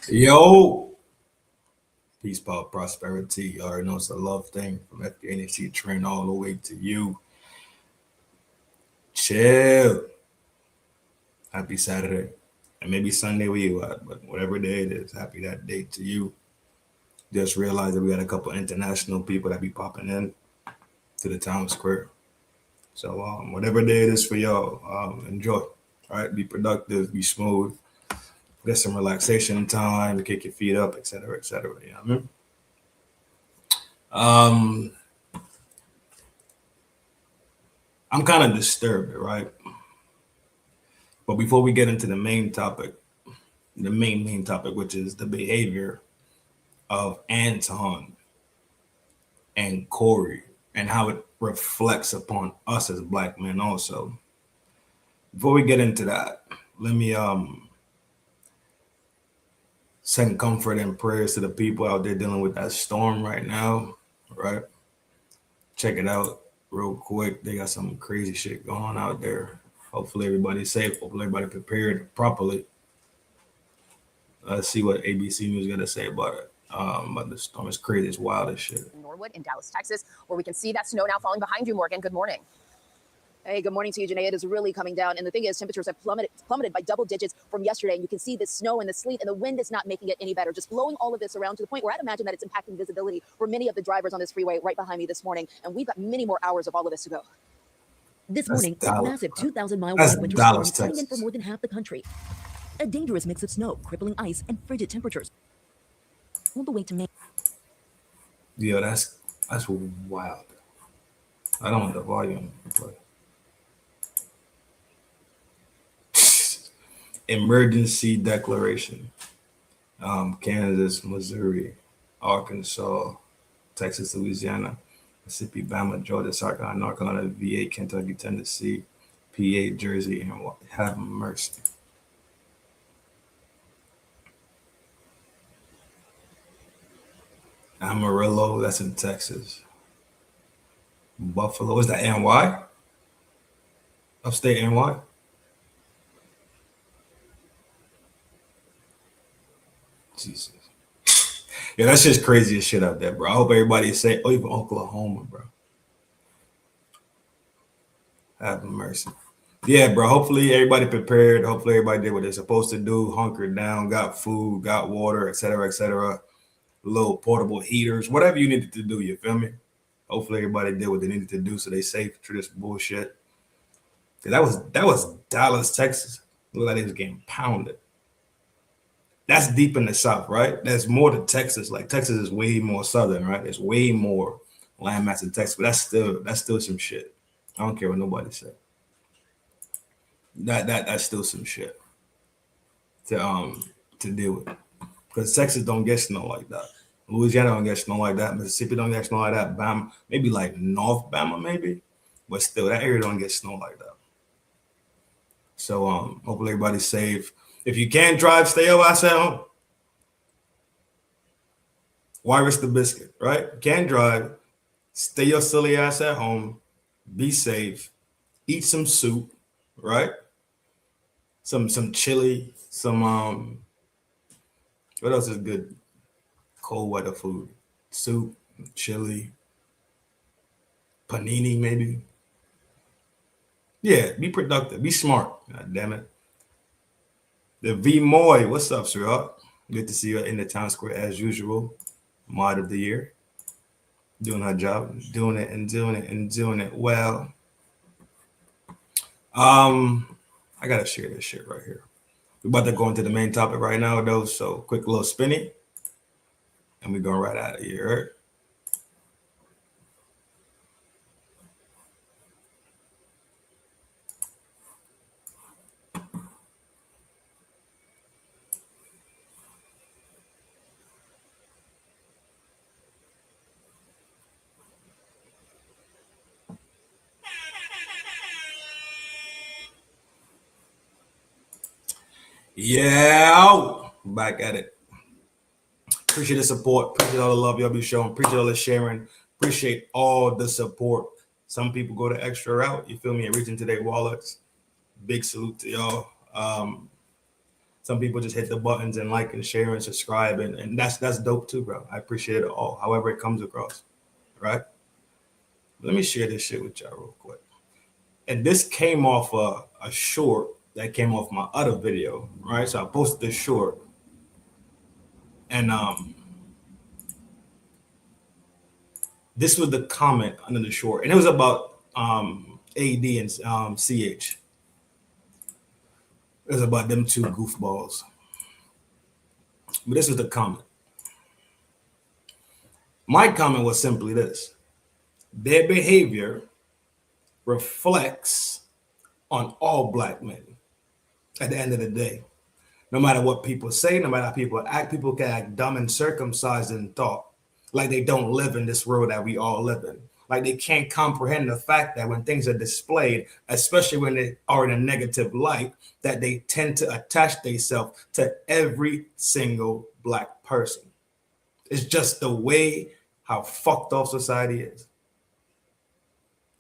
Yo, peace, power, prosperity. You already know it's a love thing from FDNHT Trin all the way to you. Chill. Happy Saturday. And maybe Sunday where you at, but whatever day it is, happy that day to you. Just realized that we got a couple international people that be popping in to the town square. So whatever day it is for y'all, enjoy. All right, be productive, be smooth. Get some relaxation time to kick your feet up, etc., etc. You know what I mean? I'm kind of disturbed, right? But before we get into the main topic, the main topic, which is the behavior of Anton and Corey and how it reflects upon us as Black men also. Before we get into that, let me send comfort and prayers to the people out there dealing with that storm right now, right? Check it out real quick. They got some crazy shit going on out there. Hopefully everybody's safe. Hopefully everybody prepared properly. Let's see what ABC News got to say about it. But the storm is crazy. It's wild as shit. Norwood in Dallas, Texas, where we can see that snow now falling behind you, Morgan. Good morning. Hey, good morning to you, Janae. It is really coming down. And the thing is, temperatures have plummeted by double digits from yesterday. And you can see the snow and the sleet, and the wind is not making it any better, just blowing all of this around to the point where I'd imagine that it's impacting visibility for many of the drivers on this freeway right behind me this morning. And we've got many more hours of all of this to go. This morning, a massive 2,000-mile-wide winter storm setting in for more than half the country. A dangerous mix of snow, crippling ice, and frigid temperatures. All the way to May. Yeah, that's wild. I don't want the volume to play. Emergency declaration. Kansas, Missouri, Arkansas, Texas, Louisiana, Mississippi, Bama, Georgia, South Carolina, North Carolina, VA, Kentucky, Tennessee, PA, Jersey, and have mercy. Amarillo, that's in Texas. Buffalo, is that NY? Upstate NY? Jesus. Yeah, that's just crazy as shit out there, bro. I hope everybody is safe. Oh, even Oklahoma, bro. Have mercy. Yeah, bro. Hopefully everybody prepared. Hopefully everybody did what they're supposed to do. Hunkered down, got food, got water, etc., etc. Little portable heaters, whatever you needed to do. You feel me? Hopefully everybody did what they needed to do so they safe through this bullshit. That was Dallas, Texas. Looked like they was getting pounded. That's deep in the South, right? That's more to Texas. Like Texas is way more southern, right? There's way more landmass in Texas, but that's still some shit. I don't care what nobody said. That's still some shit to deal with. Because Texas don't get snow like that. Louisiana don't get snow like that. Mississippi don't get snow like that. Bama, maybe like North Bama, maybe. But still, that area don't get snow like that. So hopefully everybody's safe. If you can't drive, stay your ass at home. Why risk the biscuit, right? Can't drive, stay your silly ass at home, be safe, eat some soup, right? Some chili, some what else is good? Cold weather food. Soup, chili, panini maybe. Yeah, be productive, be smart. God damn it. The V Moy, what's up, sweetheart? Good to see you in the town square as usual. Mod of the year. Doing her job, doing it and doing it and doing it well. I gotta share this shit right here. We're about to go into the main topic right now, though. So quick little spinny, and we're going right out of here. Right? Yeah, back at it. Appreciate the support. Appreciate all the love y'all be showing. Appreciate all the sharing. Appreciate all the support. Some people go the extra route. You feel me? And reach into their wallets. Big salute to y'all. Some people just hit the buttons and like and share and subscribe, and that's dope too, bro. I appreciate it all, however it comes across. Right? Let me share this shit with y'all real quick. And this came off a short that came off my other video, right? So I posted this short, and this was the comment under the short, and it was about AD and CH. It was about them two goofballs. But this was the comment. My comment was simply this: their behavior reflects on all black men at the end of the day. No matter what people say, no matter how people can act dumb and circumcised in thought, like they don't live in this world that we all live in. Like they can't comprehend the fact that when things are displayed, especially when they are in a negative light, that they tend to attach themselves to every single black person. It's just the way how fucked off society is.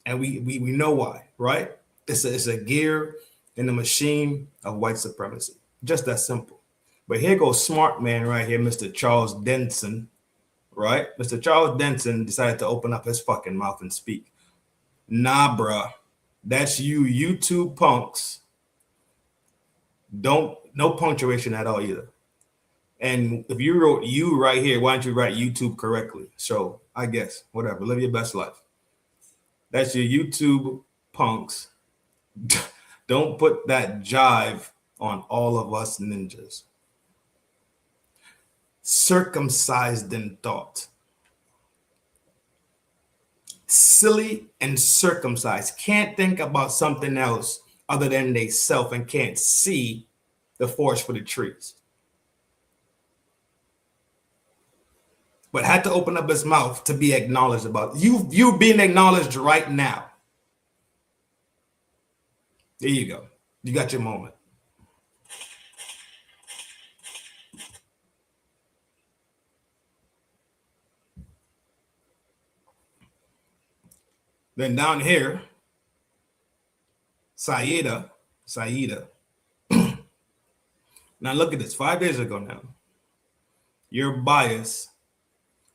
And we know why, right? It's a gear in the machine of white supremacy. Just that simple. But here goes smart man right here, Mr. Charles Denson, right? Mr. Charles Denson decided to open up his fucking mouth and speak. Nah, bruh. That's you YouTube punks. No punctuation at all either. And if you wrote you right here, why don't you write YouTube correctly? So I guess, whatever, live your best life. That's your YouTube punks. Don't put that jive on all of us ninjas. Circumcised in thought. Silly and circumcised. Can't think about something else other than they self and can't see the forest for the trees. But had to open up his mouth to be acknowledged about you being acknowledged right now. There you go. You got your moment. Then down here, Saida. Now look at this. 5 days ago now, you're biased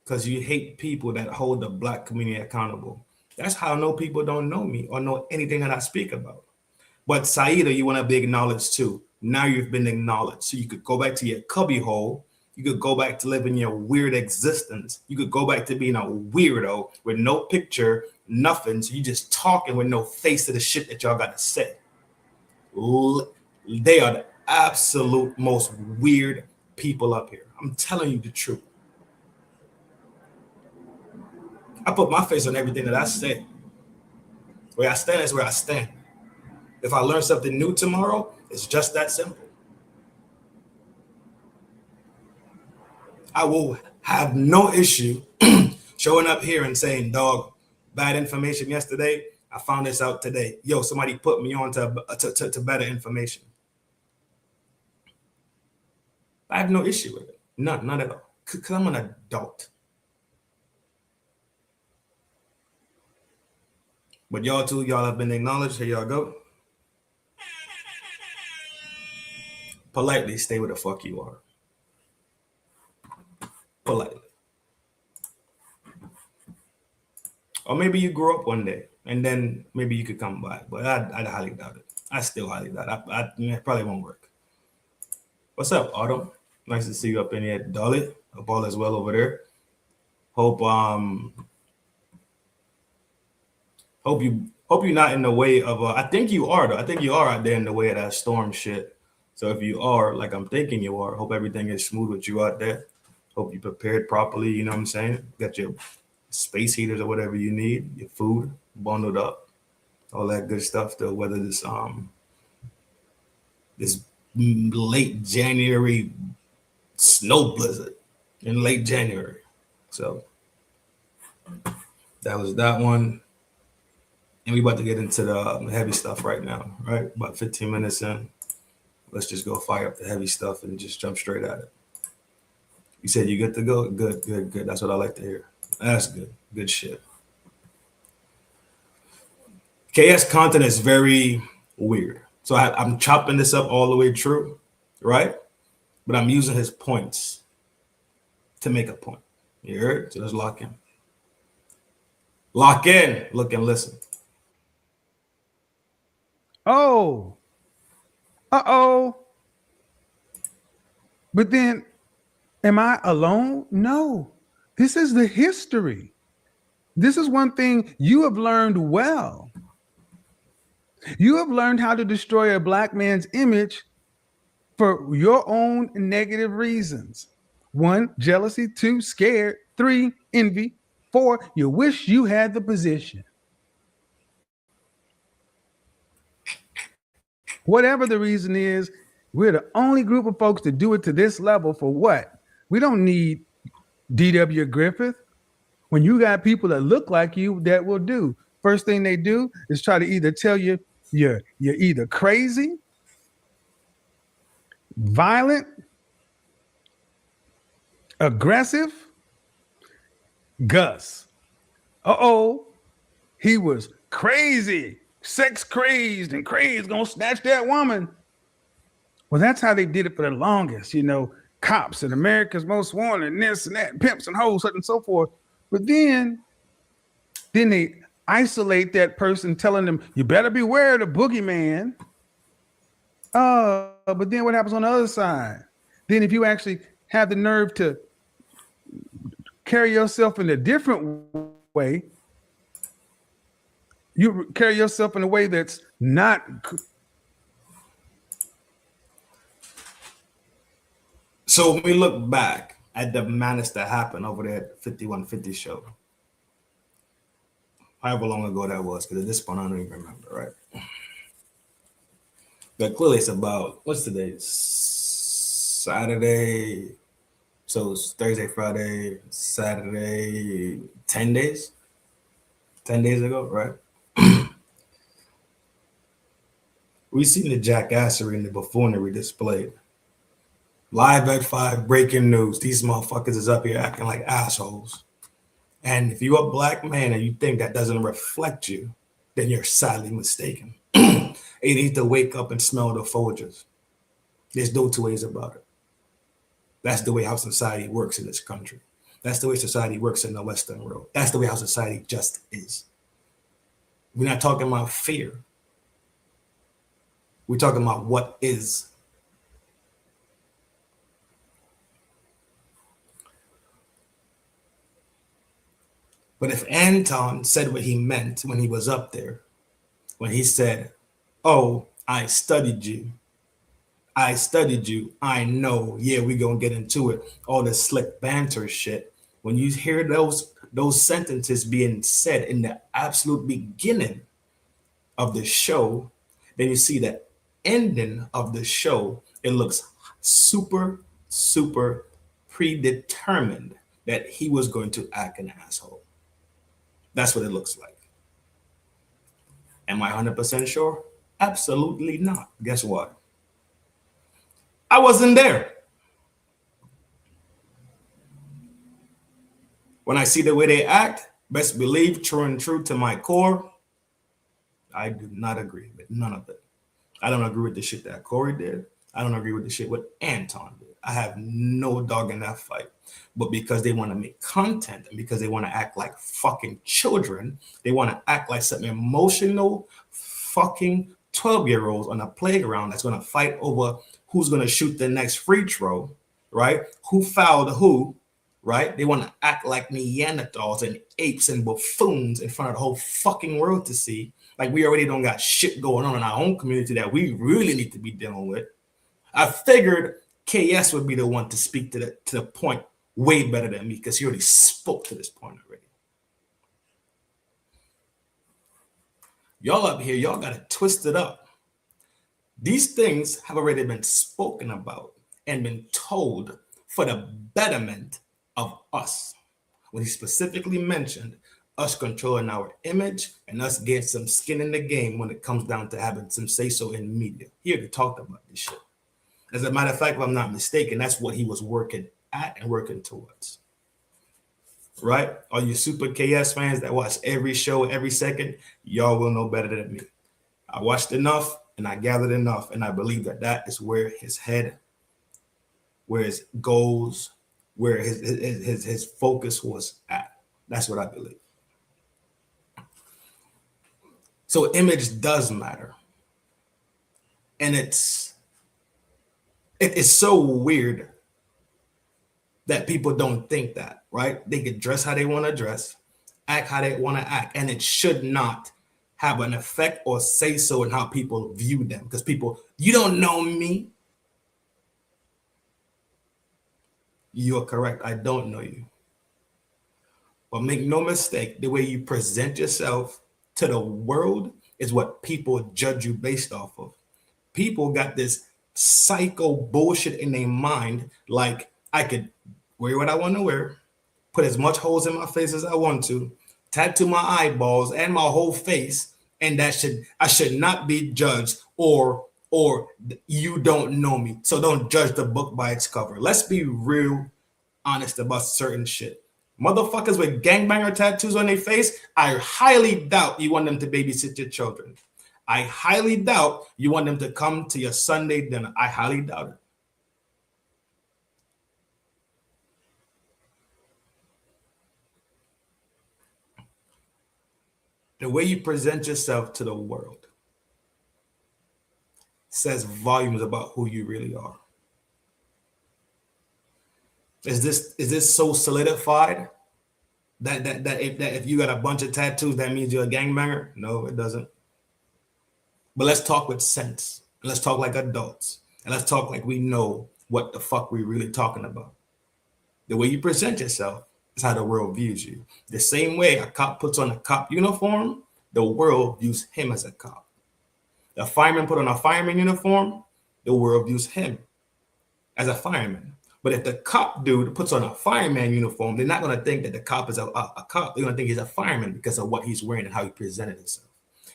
because you hate people that hold the black community accountable. That's how I know people don't know me or know anything that I speak about. But Saida, you want to be acknowledged too. Now you've been acknowledged. So you could go back to your cubby hole. You could go back to living your weird existence. You could go back to being a weirdo with no picture, nothing. So you just talking with no face to the shit that y'all got to say. They are the absolute most weird people up here. I'm telling you the truth. I put my face on everything that I say. Where I stand is where I stand. If I learn something new tomorrow, it's just that simple. I will have no issue showing up here and saying, dog, bad information yesterday. I found this out today. Yo, somebody put me on to better information. I have no issue with it. None at all. Because I'm an adult. But y'all too, y'all have been acknowledged. Here y'all go. Politely stay where the fuck you are. Politely. Or maybe you grew up one day and then maybe you could come by. But I highly doubt it. I still highly doubt it. It probably won't work. What's up, Autumn? Nice to see you up in here. Dolly, hope all is well over there. Hope you're not in the way of I think you are though. I think you are out there in the way of that storm shit. So if you are, like I'm thinking you are, hope everything is smooth with you out there. Hope you prepared properly, you know what I'm saying? Got your space heaters or whatever you need, your food bundled up, all that good stuff to weather this late January snow blizzard in late January. So that was that one. And we about to get into the heavy stuff right now, right? About 15 minutes in. Let's just go fire up the heavy stuff and just jump straight at it. You said you good to go? Good. That's what I like to hear. That's good. Good shit. KS content is very weird. So I'm chopping this up all the way through, right? But I'm using his points to make a point. You heard? So let's lock in. Lock in. Look and listen. Oh. Uh-oh. But then, am I alone? No. This is the history. This is one thing you have learned well. You have learned how to destroy a black man's image for your own negative reasons. 1, jealousy. 2, scared. 3, envy. 4, you wish you had the position. Whatever the reason is, we're the only group of folks to do it to this level for what? We don't need D.W. Griffith. When you got people that look like you that will do, first thing they do is try to either tell you you're either crazy, violent, aggressive. Gus. Uh-oh. He was crazy, sex crazed, and crazed, gonna snatch that woman. Well, that's how they did it for the longest, you know, cops and America's Most Wanted, and this and that, pimps and hoes, such and so forth. But then they isolate that person, telling them, you better beware of the boogeyman. But then what happens on the other side? Then if you actually have the nerve to carry yourself in a different way, you carry yourself in a way that's not. So when we look back at the madness that happened over there at 5150 show, however long ago that was, because at this point I don't even remember, right? But clearly it's about, what's today? Saturday. So it's Thursday, Friday, Saturday, 10 days? 10 days ago, right? We seen the jackassery and the buffoonery displayed. Live at 5, breaking news. These motherfuckers is up here acting like assholes. And if you're a black man and you think that doesn't reflect you, then you're sadly mistaken. You need to wake up and smell the Folgers. There's no two ways about it. That's the way how society works in this country. That's the way society works in the Western world. That's the way how society just is. We're not talking about fear. We're talking about what is. But if Anton said what he meant when he was up there, when he said, oh, I studied you. I know. Yeah, we're going to get into it. All this slick banter shit. When you hear those sentences being said in the absolute beginning of the show, then you see the ending of the show. It looks super, super predetermined that he was going to act an asshole. That's what it looks like. Am I 100% sure? Absolutely not. Guess what? I wasn't there. When I see the way they act, best believe, true and true to my core, I do not agree with none of it. I don't agree with the shit that Corey did. I don't agree with the shit what Anton did. I have no dog in that fight. But because they want to make content and because they want to act like fucking children, they want to act like some emotional fucking 12-year-olds on a playground that's going to fight over who's going to shoot the next free throw, right? Who fouled who, right? They want to act like Neanderthals and apes and buffoons in front of the whole fucking world to see. Like we already don't got shit going on in our own community that we really need to be dealing with. I figured KS would be the one to speak to the point way better than me because he already spoke to this point already. Y'all up here, y'all got to twist it up. These things have already been spoken about and been told for the betterment of us. When he specifically mentioned us controlling our image and us getting some skin in the game when it comes down to having some say-so in media. He already talked about this shit. As a matter of fact, if I'm not mistaken, that's what he was working at and working towards. Right? All you super KS fans that watch every show every second, y'all will know better than me. I watched enough and I gathered enough, and I believe that that is where his head, where his goals, where his focus was at. That's what I believe. So image does matter. And it's so weird that people don't think that, right? They can dress how they want to dress, act how they want to act, and it should not have an effect or say so in how people view them. Because people, you don't know me. You're correct. I don't know you. But make no mistake, the way you present yourself to the world is what people judge you based off of. People got this psycho bullshit in their mind, like I could wear what I want to wear, put as much holes in my face as I want to, tattoo my eyeballs and my whole face, and I should not be judged, or you don't know me, so don't judge the book by its cover. Let's be real honest about certain shit. Motherfuckers with gangbanger tattoos on their face, I highly doubt you want them to babysit your children. I highly doubt you want them to come to your Sunday dinner. I highly doubt it. The way you present yourself to the world says volumes about who you really are. Is this so solidified that if you got a bunch of tattoos, that means you're a gangbanger? No, it doesn't. But let's talk with sense. Let's talk like adults. And let's talk like we know what the fuck we're really talking about. The way you present yourself is how the world views you. The same way a cop puts on a cop uniform, the world views him as a cop. The fireman put on a fireman uniform, the world views him as a fireman. But if the cop dude puts on a fireman uniform, they're not going to think that the cop is a cop. They're going to think he's a fireman because of what he's wearing and how he presented himself.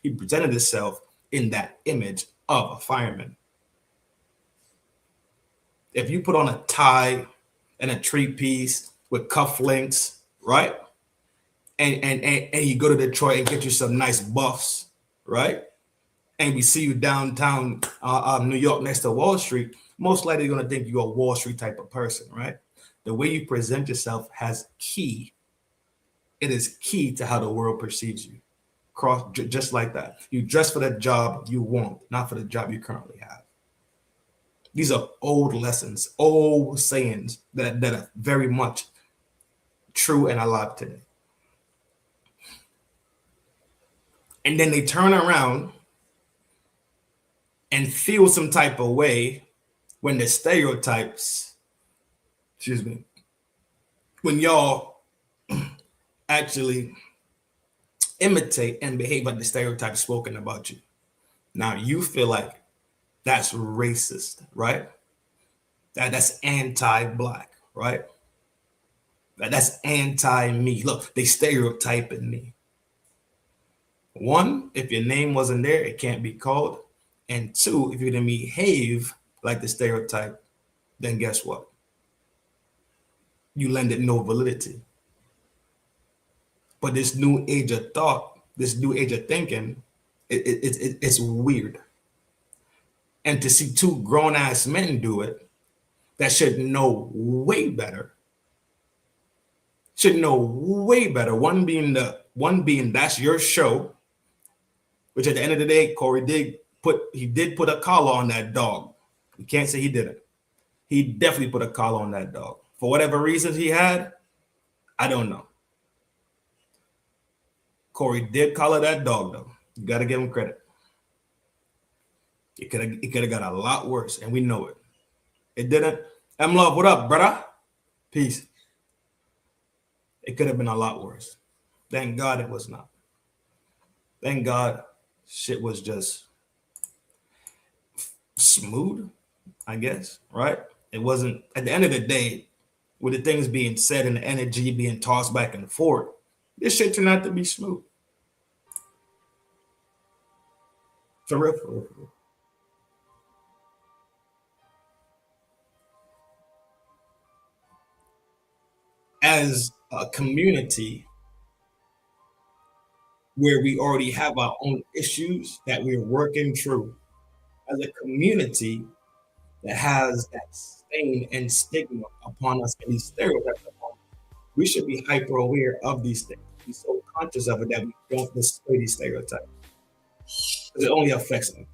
He presented himself in that image of a fireman. If you put on a tie and a three-piece with cufflinks, right? And you go to Detroit and get you some nice buffs, right? And we see you downtown New York next to Wall Street, most likely you're going to think you're a Wall Street type of person, right? The way you present yourself has key. It is key to how the world perceives you. Just like that. You dress for the job you want, not for the job you currently have. These are old lessons, old sayings that are very much true and alive today. And then they turn around and feel some type of way when the stereotypes, when y'all actually imitate and behave like the stereotypes spoken about you. Now you feel like that's racist, right? That's anti-black, right? That's anti-me. Look, they stereotyping me. One, if your name wasn't there, it can't be called. And two, if you didn't behave like the stereotype, then guess what? You lend it no validity. But this new age of thought, this new age of thinking it's weird. And to see two grown ass men do it that should know way better. Should know way better. One being that's your show, which at the end of the day, Corey did put a collar on that dog. You can't say he didn't. He definitely put a collar on that dog. For whatever reasons he had, I don't know. Corey did collar that dog though. You gotta give him credit. It could have got a lot worse, and we know it. It didn't. M Love, what up, brother? Peace. It could have been a lot worse. Thank God it was not. Thank God shit was just smooth, I guess, right? It wasn't, at the end of the day, with the things being said and the energy being tossed back and forth, this shit turned out to be smooth. For real, for real, for real. As a community where we already have our own issues that we're working through, as a community that has that stain and stigma upon us and these stereotypes upon us, we should be hyper aware of these things, be so conscious of it that we don't display these stereotypes. Because it only affects them.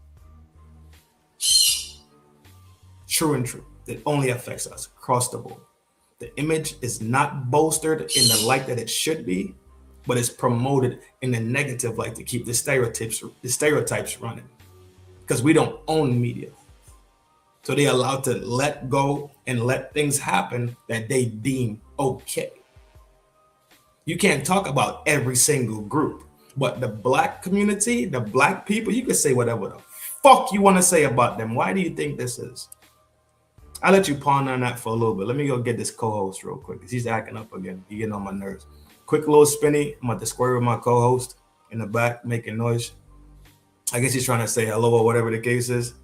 True and true. It only affects us across the board. The image is not bolstered in the light that it should be, but it's promoted in the negative light to keep the stereotypes running. Because we don't own media. So they're allowed to let go and let things happen that they deem okay. You can't talk about every single group, but the black community, the black people, you can say whatever the fuck you want to say about them. Why do you think this is? I'll let you ponder on that for a little bit. Let me go get this co-host real quick because he's acting up again. He's getting on my nerves. Quick little spinny. I'm about to square with my co-host in the back making noise. I guess he's trying to say hello or whatever the case is.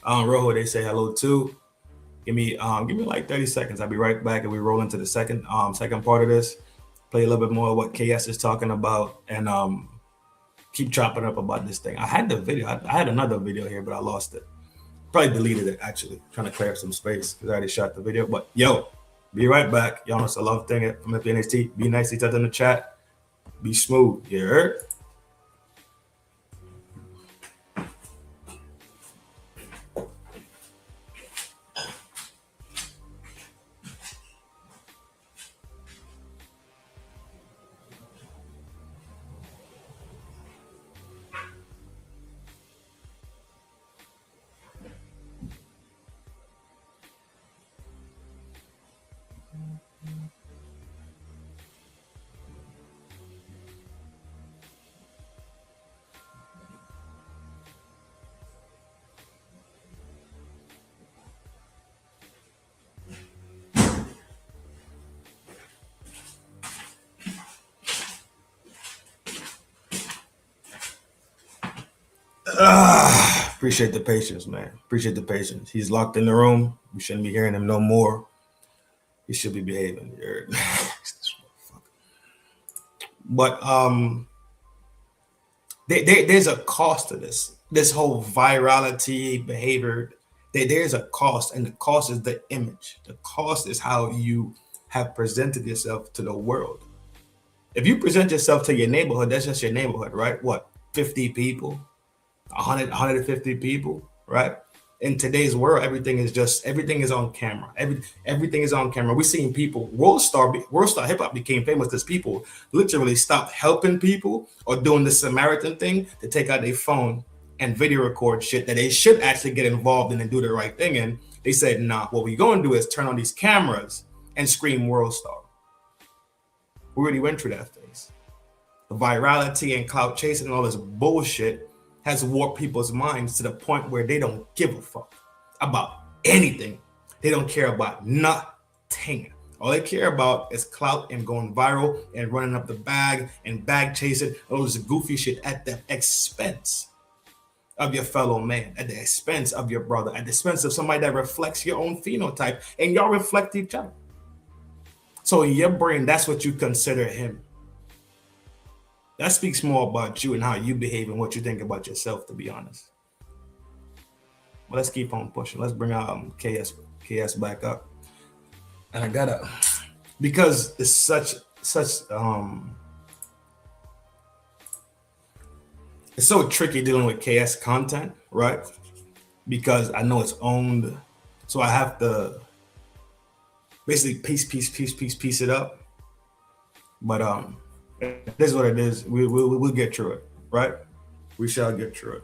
Rojo, they say hello too. Give me like 30 seconds. I'll be right back and we roll into the second part of this. Play a little bit more of what KS is talking about and keep chopping up about this thing. I had the video. I had another video here, but I lost it. Probably deleted it actually. Trying to clear up some space because I already shot the video. But yo, be right back. Y'all know it's a love thing from FDNHT. Be nice to each other in the chat. Be smooth. You heard? Appreciate the patience, man. Appreciate the patience. He's locked in the room. We shouldn't be hearing him no more. He should be behaving. But there's a cost to this whole virality behavior. There's a cost, and the cost is the image. The cost is how you have presented yourself to the world. If you present yourself to your neighborhood, that's just your neighborhood, right? What, 50 people? 100, 150 people, right? In today's world, everything is on camera. Everything is on camera. We're seeing people, world star hip hop became famous because people literally stopped helping people or doing the Samaritan thing to take out their phone and video record shit that they should actually get involved in and do the right thing in. They said, nah, what we're going to do is turn on these cameras and scream world star. We already went through that phase. The virality and clout chasing and all this bullshit has warped people's minds to the point where they don't give a fuck about anything. They don't care about nothing. All they care about is clout and going viral and running up the bag and bag chasing, all this goofy shit at the expense of your fellow man, at the expense of your brother, at the expense of somebody that reflects your own phenotype, and y'all reflect each other. So in your brain, that's what you consider him. That speaks more about you and how you behave and what you think about yourself, to be honest. But let's keep on pushing. Let's bring KS back up. And I gotta, because it's such it's so tricky dealing with KS content, right? Because I know it's owned, so I have to basically piece it up. But it is what it is. We'll get through it, right? We shall get through it.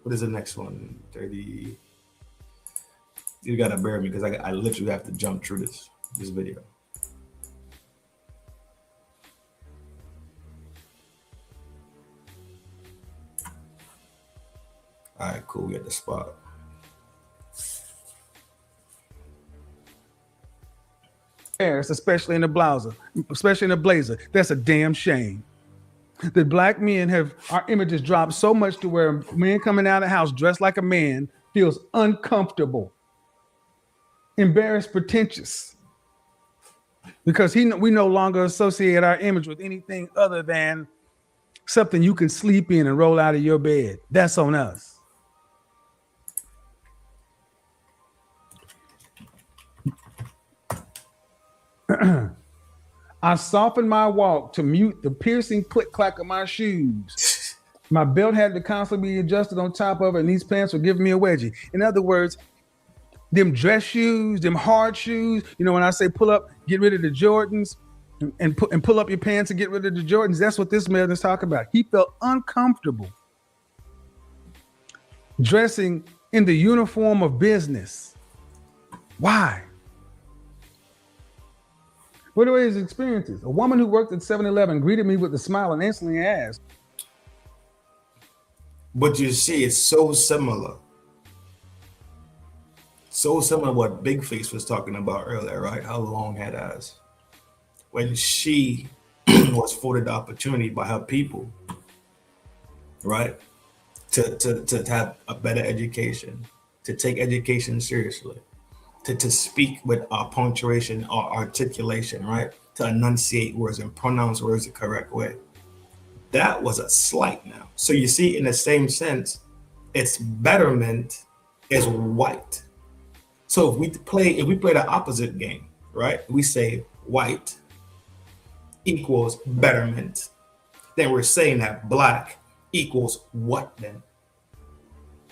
What is the next one? 30. You gotta bear me because I literally have to jump through this video. All right, cool. We at the spot. Especially in the blazer, that's a damn shame. That black men have our images dropped so much to where men coming out of the house dressed like a man feels uncomfortable, embarrassed, pretentious, because we no longer associate our image with anything other than something you can sleep in and roll out of your bed. That's on us. I softened my walk to mute the piercing click-clack of my shoes. My belt had to constantly be adjusted on top of it, and these pants were giving me a wedgie. In other words, them dress shoes, them hard shoes, you know, when I say pull up, get rid of the Jordans, and pull up your pants and get rid of the Jordans, that's what this man is talking about. He felt uncomfortable dressing in the uniform of business. Why? What are his experiences? A woman who worked at 7-Eleven greeted me with a smile and instantly asked. But you see, it's so similar. So similar to what Big Face was talking about earlier, right? How long had us. When she was afforded the opportunity by her people, right? To have a better education, to take education seriously. To speak with punctuation or articulation, right? To enunciate words and pronounce words the correct way. That was a slight now. So you see, in the same sense, its betterment is white. So if we play the opposite game, right? We say white equals betterment. Then we're saying that black equals what then?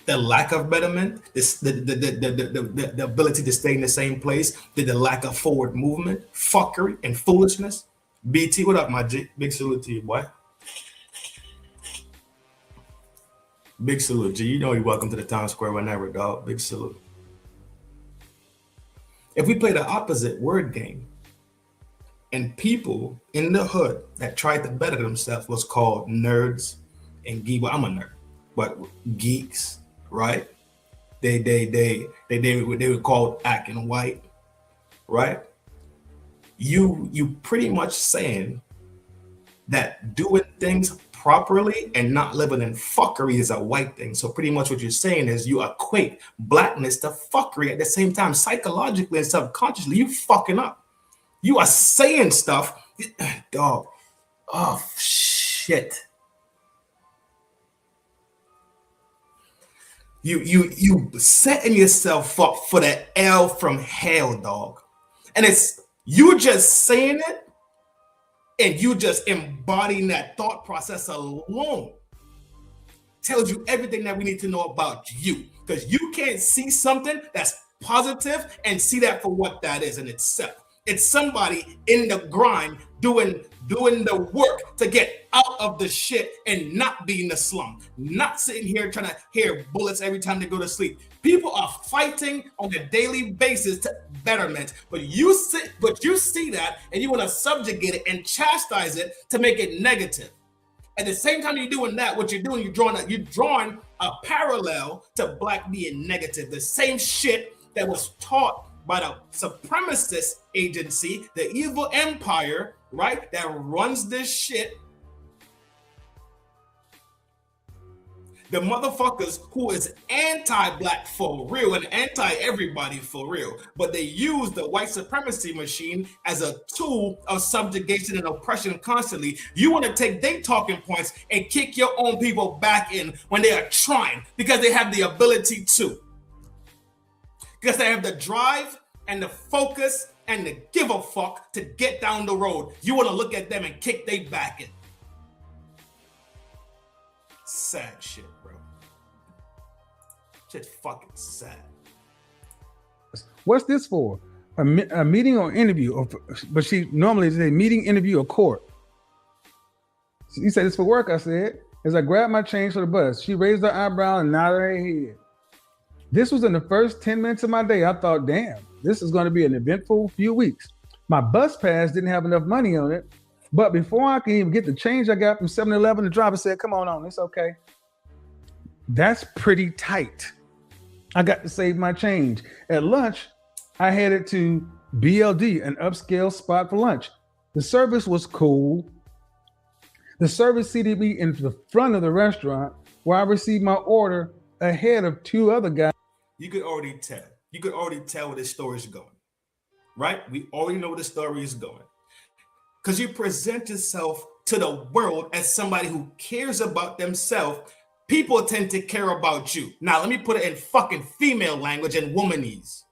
The lack of betterment, the ability to stay in the same place, the lack of forward movement, fuckery and foolishness. BT, what up, my G? Big salute to you, boy. Big salute, G. You know you're welcome to the town square whenever, dog. Big salute. If we play the opposite word game, and people in the hood that tried to better themselves was called nerds and geek. Well, I'm a nerd, but geeks. Right? They were called acting white, right? You pretty much saying that doing things properly and not living in fuckery is a white thing. So pretty much what you're saying is you equate blackness to fuckery at the same time. Psychologically and subconsciously, you fucking up. You are saying stuff, dog. Oh shit. You setting yourself up for the L from hell, dog. And it's you just saying it and you just embodying that thought process alone tells you everything that we need to know about you. Because you can't see something that's positive and see that for what that is in itself. It's somebody in the grind doing the work to get out of the shit and not be in the slum, not sitting here trying to hear bullets every time they go to sleep. People are fighting on a daily basis to betterment, but you see that and you want to subjugate it and chastise it to make it negative. At the same time you're doing that, what you're doing, you're drawing a parallel to black being negative. The same shit that was taught by the supremacist agency, the evil empire, right, that runs this shit. The motherfuckers who is anti-black for real and anti-everybody for real, but they use the white supremacy machine as a tool of subjugation and oppression constantly. You want to take their talking points and kick your own people back in when they are trying, because they have the ability to. Because they have the drive and the focus and the give a fuck to get down the road. You want to look at them and kick they back in. Sad shit, bro. Shit's fucking sad. What's this for? A meeting or interview? But she normally say meeting, interview, or court. He said, it's for work, I said. As I grabbed my change for the bus, she raised her eyebrow and nodded her head. This was in the first 10 minutes of my day. I thought, damn, this is going to be an eventful few weeks. My bus pass didn't have enough money on it. But before I can even get the change I got from 7-Eleven, the driver said, come on, it's okay. That's pretty tight. I got to save my change. At lunch, I headed to BLD, an upscale spot for lunch. The service was cool. The service seated me in the front of the restaurant where I received my order ahead of two other guys. You could already tell. You could already tell where this story is going, right? We already know where the story is going. Because you present yourself to the world as somebody who cares about themselves. People tend to care about you. Now, let me put it in fucking female language and womanese.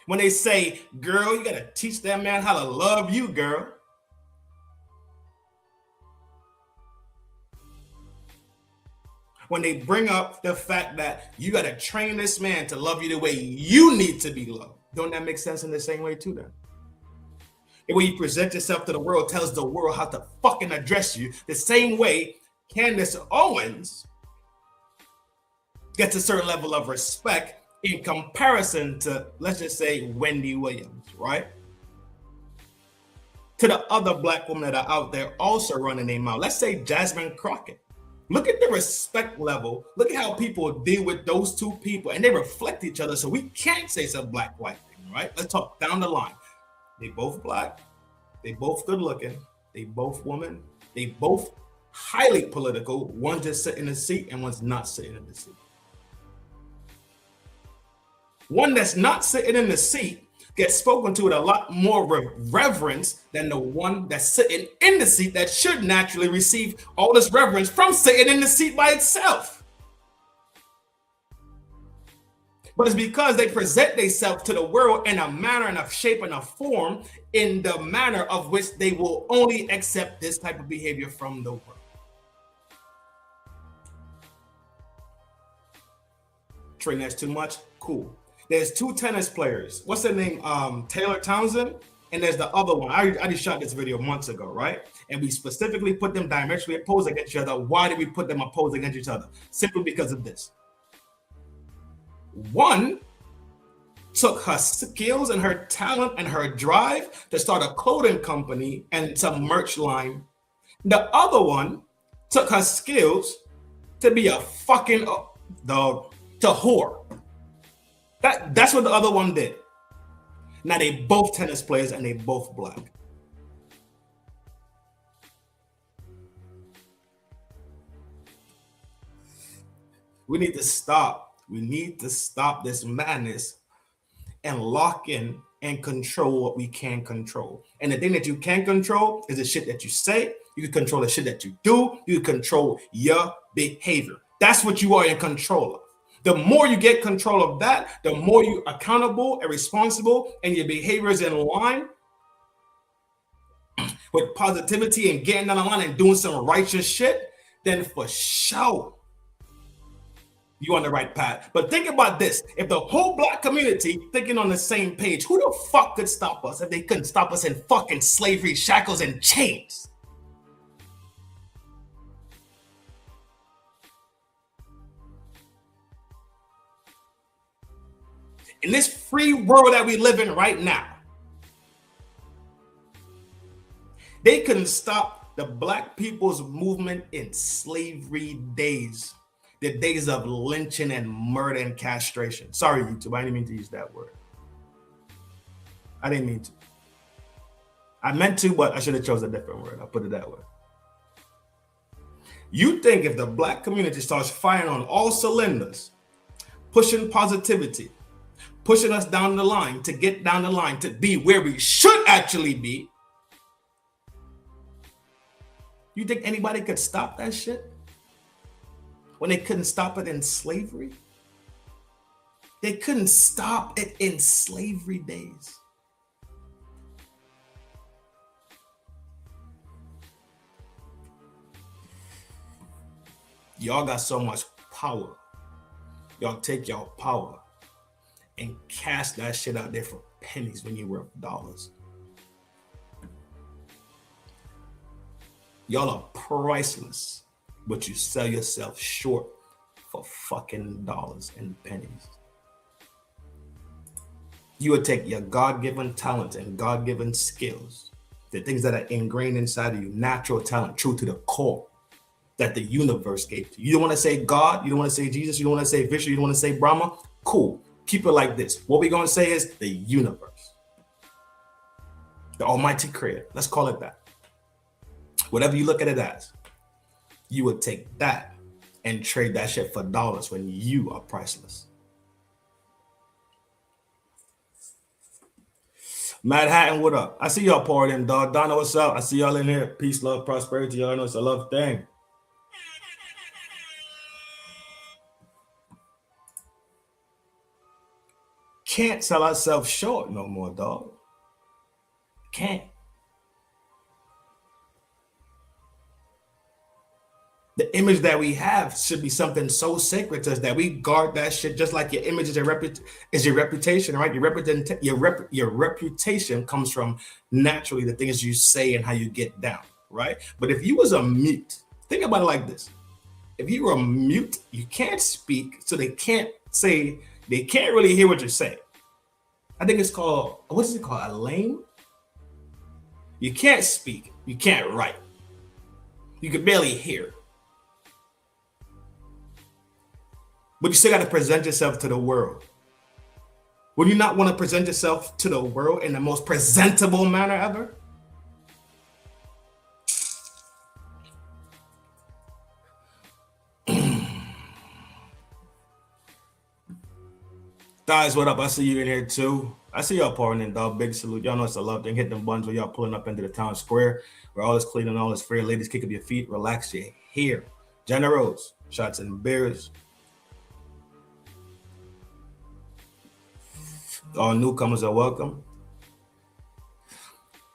When they say, girl, you gotta teach that man how to love you, girl. When they bring up the fact that you gotta train this man to love you the way you need to be loved. Don't that make sense in the same way too then? The way you present yourself to the world tells the world how to fucking address you. The same way Candace Owens gets a certain level of respect in comparison to, let's just say, Wendy Williams, right? To the other black women that are out there also running their mouth. Let's say Jasmine Crockett. Look at the respect level. Look at how people deal with those two people, and they reflect each other. So we can't say it's a black-white thing, right? Let's talk down the line. They both black. They both good looking. They both women. They both highly political. One's just sitting in the seat and one's not sitting in the seat. One that's not sitting in the seat gets spoken to with a lot more reverence than the one that's sitting in the seat that should naturally receive all this reverence from sitting in the seat by itself. But it's because they present themselves to the world in a manner and a shape and a form in the manner of which they will only accept this type of behavior from the world. Trin, that's too much? Cool. There's two tennis players. What's their name? Taylor Townsend. And there's the other one. I just shot this video months ago, right? And we specifically put them diametrically opposed against each other. Why did we put them opposed against each other? Simply because of this. One took her skills and her talent and her drive to start a clothing company and some merch line. The other one took her skills to be a fucking dog, to whore. That's what the other one did. Now they both tennis players and they both black. We need to stop. We need to stop this madness and lock in and control what we can control. And the thing that you can control is the shit that you say. You can control the shit that you do. You can control your behavior. That's what you are in control of. The more you get control of that, the more you're accountable and responsible and your behavior is in line with positivity and getting down the line and doing some righteous shit, then for sure, you're on the right path. But think about this. If the whole black community thinking on the same page, who the fuck could stop us if they couldn't stop us in fucking slavery, shackles, and chains? In this free world that we live in right now, they couldn't stop the black people's movement in slavery days, the days of lynching and murder and castration. Sorry, YouTube, I didn't mean to use that word. I didn't mean to. I meant to, but I should have chosen a different word. I'll put it that way. You think if the black community starts firing on all cylinders, pushing positivity, pushing us down the line to get down the line to be where we should actually be, you think anybody could stop that shit? When they couldn't stop it in slavery? They couldn't stop it in slavery days. Y'all got so much power. Y'all take y'all power and cast that shit out there for pennies when you're worth dollars. Y'all are priceless, but you sell yourself short for fucking dollars and pennies. You would take your God-given talents and God-given skills, the things that are ingrained inside of you, natural talent, true to the core, that the universe gave to you. You don't want to say God, you don't want to say Jesus, you don't want to say Vishnu, you don't want to say Brahma. Cool. Keep it like this. What we're going to say is the universe. The almighty creator. Let's call it that. Whatever you look at it as, you would take that and trade that shit for dollars when you are priceless. Mad Hatton, what up? I see y'all pouring in, dog. Donna, what's up? I see y'all in here. Peace, love, prosperity. Y'all know it's a love thing. Can't sell ourselves short no more, dog. Can't. The image that we have should be something so sacred to us that we guard that shit, just like your image is your reputation, right? Your reputation comes from naturally the things you say and how you get down, right? But if you was a mute, think about it like this. If you were a mute, you can't speak, so they can't really hear what you're saying. I think it's called, what is it called? A lame? You can't speak, you can't write. You can barely hear. But you still got to present yourself to the world. Would you not want to present yourself to the world in the most presentable manner ever? Guys, what up? I see you in here too. I see y'all pouring in, dog. Big salute. Y'all know it's a love thing. Hit them buns when y'all pulling up into the town square where all is clean and all is fair. Ladies, kick up your feet, relax your hair. Generals, shots and beers. All newcomers are welcome.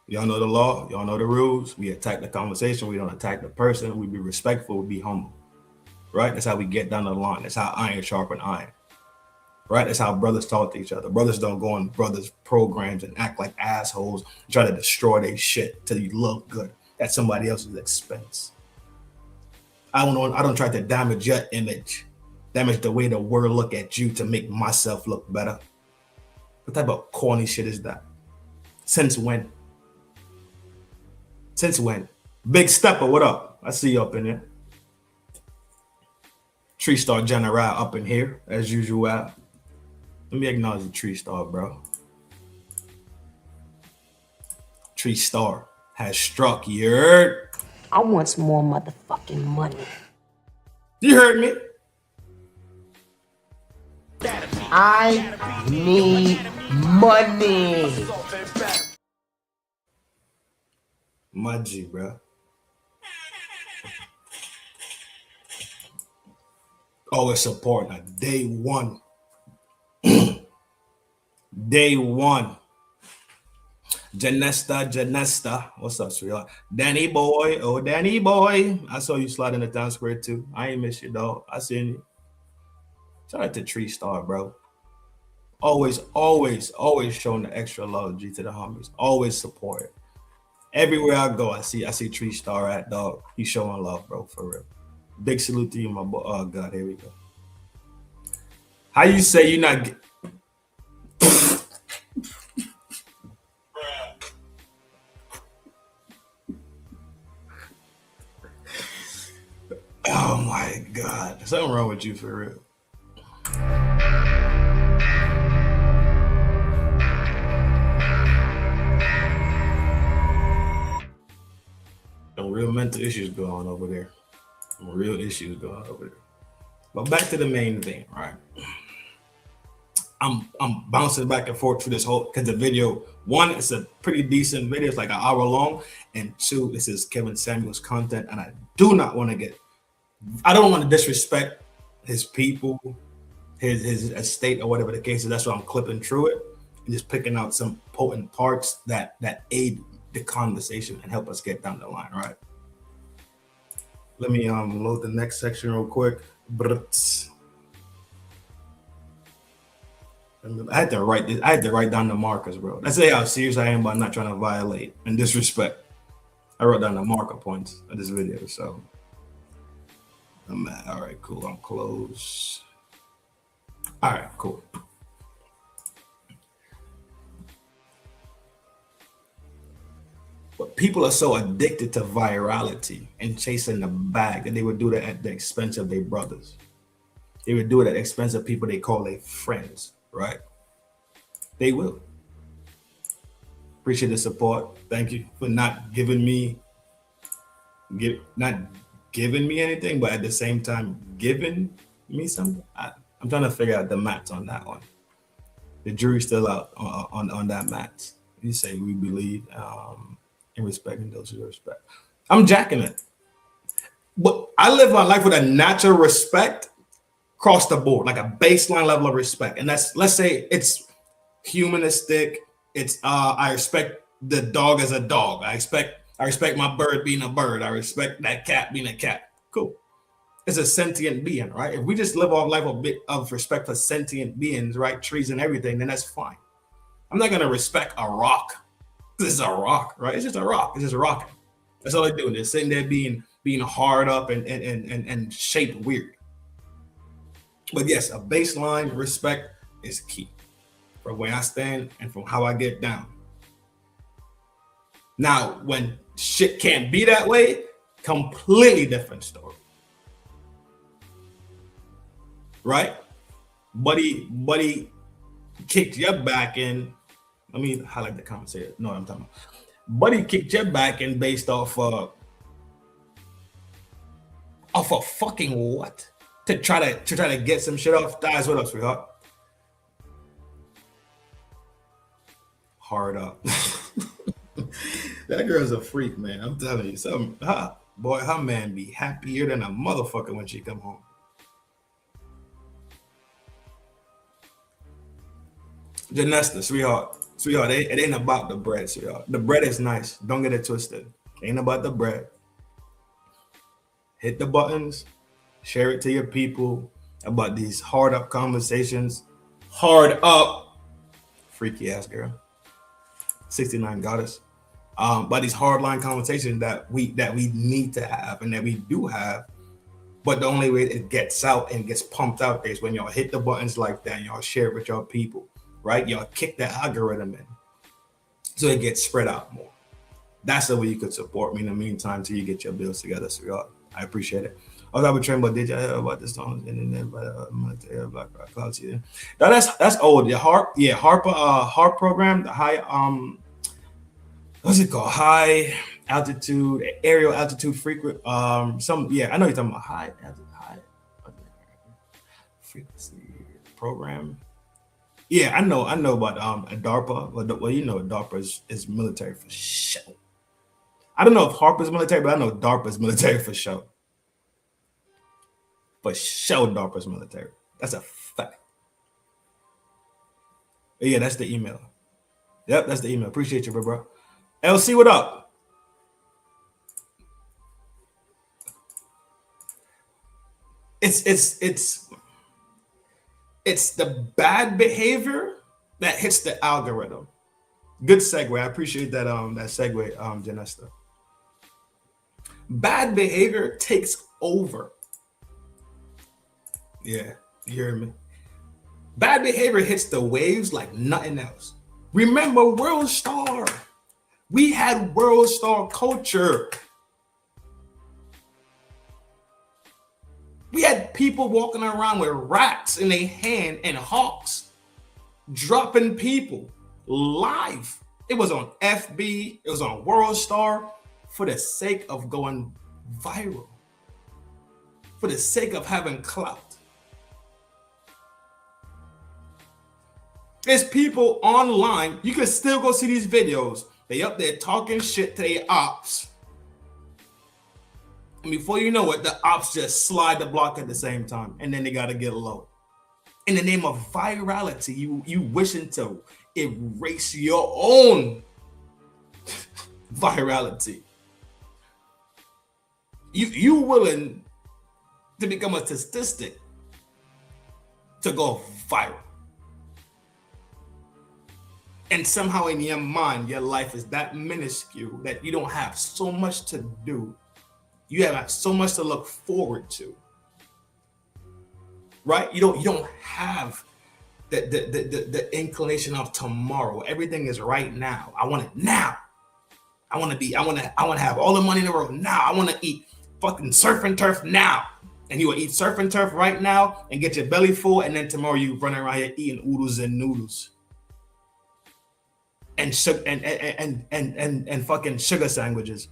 Y'all know the law. Y'all know the rules. We attack the conversation. We don't attack the person. We be respectful. We be humble. Right? That's how we get down the line. That's how iron sharpen iron. Right? That's how brothers talk to each other. Brothers don't go on brothers' programs and act like assholes and try to destroy their shit till you look good at somebody else's expense. I don't try to damage your image, damage the way the world look at you to make myself look better. What type of corny shit is that? Since when? Since when? Big Stepper, what up? I see you up in there. Tree Star General up in here, as usual. Let me acknowledge the Tree Star, bro. Tree Star has struck. You heard? I want some more motherfucking money. You heard me? I need money. My G, bro. Always support now. Day one. Day one. Janesta. What's up, sweetheart? Danny boy. Oh, Danny boy. I saw you slide in the town square too. I ain't miss you, dog. I seen you. Shout out to Tree Star, bro. Always showing the extra love, G, to the homies. Always support it. Everywhere I go, I see Tree Star at, dog. He's showing love, bro, for real. Big salute to you, my boy. Oh, God, here we go. How you say you're not... Oh, my God. Something wrong with you, for real. Some real mental issues going on over there. Real issues going on over there. But back to the main thing, right? I'm bouncing back and forth through this whole because the video, one, it's a pretty decent video, it's like an hour long, and two, this is Kevin Samuels content, and I don't want to disrespect his people, his estate, or whatever the case is. That's why I'm clipping through it and just picking out some potent parts that aid the conversation and help us get down the line, right? Let me load the next section real quick. I had to write down the markers, bro. That's how serious I am about not trying to violate and disrespect. I wrote down the marker points of this video, so I'm at, all right, cool. I'm close. All right, cool. But people are so addicted to virality and chasing the bag that they would do that at the expense of their brothers. They would do it at the expense of people they call their friends, right? They will. Appreciate the support. Thank you for not giving me anything, but at the same time giving me something. I'm trying to figure out the maths on that one. The jury's still out on that maths. You say we believe in respecting those who respect. I'm jacking it. But I live my life with a natural respect across the board, like a baseline level of respect. And that's, let's say it's humanistic. It's I respect the dog as a dog. I respect my bird being a bird. I respect that cat being a cat. Cool. It's a sentient being, right? If we just live our life a bit of respect for sentient beings, right? Trees and everything, then that's fine. I'm not gonna respect a rock. This is a rock, right? It's just a rock. It's just rocking. That's all they're doing. They're sitting there being hard up and shaped weird. But yes, a baseline respect is key from where I stand and from how I get down. Now, when shit can't be that way, completely different story. Right? Buddy kicked your back in. Let me highlight the comments here. No, I'm talking about. Buddy kicked your back in based off of fucking what? To try to get some shit off. Guys, what up, sweetheart? Hard up. That girl's a freak, man. I'm telling you something. Boy, her man be happier than a motherfucker when she come home. Janesta, sweetheart, it ain't about the bread, sweetheart. The bread is nice. Don't get it twisted. Ain't about the bread. Hit the buttons. Share it to your people about these hard up conversations. Hard up. Freaky ass girl. 69 goddess. But these hardline conversations that we need to have and that we do have. But the only way it gets out and gets pumped out is when y'all hit the buttons like that and y'all share it with y'all people. Right? Y'all kick the algorithm in so it gets spread out more. That's the way you could support me in the meantime till you get your bills together, sweetheart. I appreciate it. I was with Trin, but did you hear about the songs and then military Black Rock Clouds here? Now that's old. The HARP program, the high what's it called? High altitude, aerial altitude frequency. I know you're talking about high frequency program. Yeah, I know about DARPA. Well, you know, DARPA is military for show. I don't know if HARP is military, but I know DARPA is military for show. For show, DARPA is military. That's a fact. But yeah, that's the email. Yep, that's the email. Appreciate you, bro. LC, what up? It's the bad behavior that hits the algorithm. Good segue. I appreciate that that segue, Janesta. Bad behavior takes over. Yeah, you hear me? Bad behavior hits the waves like nothing else. Remember World Star. We had World Star culture. We had people walking around with rats in their hand and hawks, dropping people live. It was on FB, it was on World Star for the sake of going viral. for the sake of having clout. There's people online, you can still go see these videos. They up there talking shit to their ops. And before you know it, the ops just slide the block at the same time. And then they got to get low. In the name of virality, you wishing to erase your own virality. You willing to become a statistic to go viral. And somehow in your mind, your life is that minuscule that you don't have so much to do. You have so much to look forward to. Right? You don't have the inclination of tomorrow. Everything is right now. I want it now. I want to have all the money in the world now. I want to eat fucking surf and turf now. And you will eat surf and turf right now and get your belly full, and then tomorrow you running around here eating oodles and noodles. And fucking sugar sandwiches.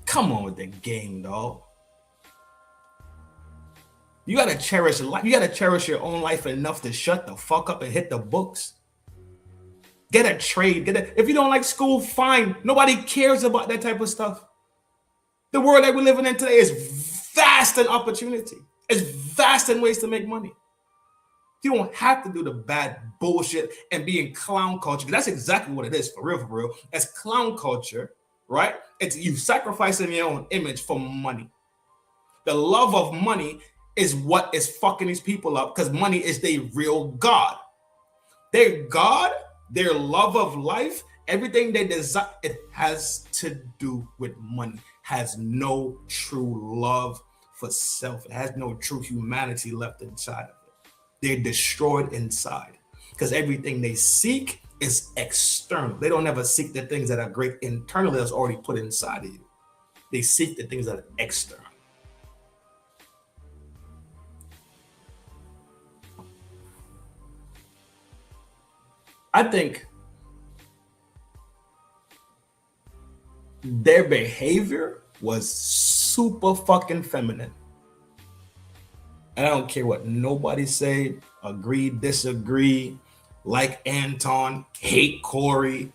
Come on with the game, dog. You gotta cherish life. You gotta cherish your own life enough to shut the fuck up and hit the books. Get a trade. If you don't like school, fine. Nobody cares about that type of stuff. The world that we're living in today is vast in opportunity. It's vast in ways to make money. You don't have to do the bad bullshit and be in clown culture. That's exactly what it is, for real, for real. It's clown culture, right? It's you sacrificing your own image for money. The love of money is what is fucking these people up, because money is their real God. Their God, their love of life, everything they desire, it has to do with money. Has no true love for self. It has no true humanity left inside of it. They're destroyed inside because everything they seek is external. They don't ever seek the things that are great internally that's already put inside of you. They seek the things that are external. I think their behavior was super fucking feminine. And I don't care what nobody say, agree, disagree, like Anton, hate Corey,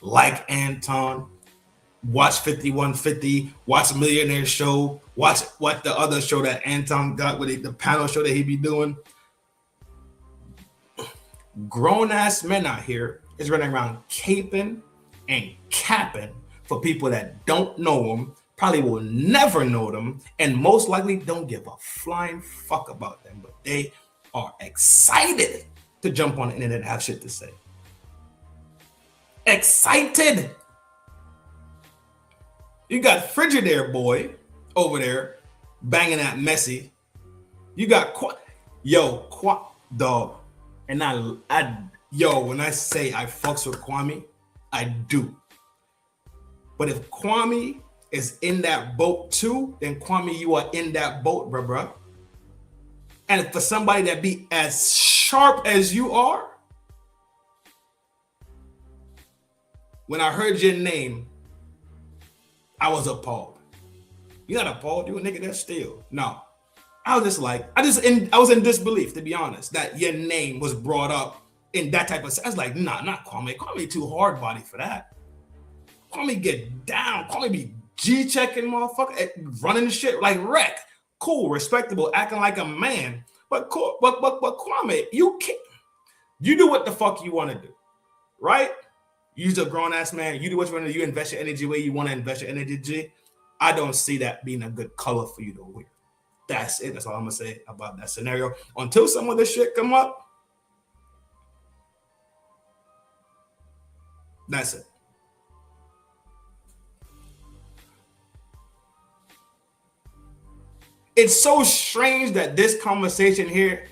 like Anton, watch 5150, watch Millionaire Show, watch what the other show that Anton got with the panel show that he be doing. Grown ass men out here is running around caping and capping for people that don't know them, probably will never know them, and most likely don't give a flying fuck about them, but they are excited to jump on the internet and have shit to say. Excited. You got Frigidaire boy over there banging at Messi. You got dog. And when I say I fucks with Kwame, I do. But if Kwame is in that boat too, then Kwame, you are in that boat, bruh. And for somebody that be as sharp as you are, when I heard your name, I was appalled. You're not appalled, you a nigga that's still. No. I was just like, I was in disbelief, to be honest, that your name was brought up in that type of. I was like, nah, not Kwame. Kwame too hard body for that. Kwame get down. Kwame be G-checking motherfucker, running the shit like wreck. Cool, respectable, acting like a man. But cool, but Kwame, you can't. You do what the fuck you want to do, right? You're a grown ass man. You do what you want to do. You invest your energy where you want to invest your energy. I don't see that being a good color for you to wear. That's it. That's all I'm gonna say about that scenario. Until some of this shit come up, that's it. It's so strange that this conversation here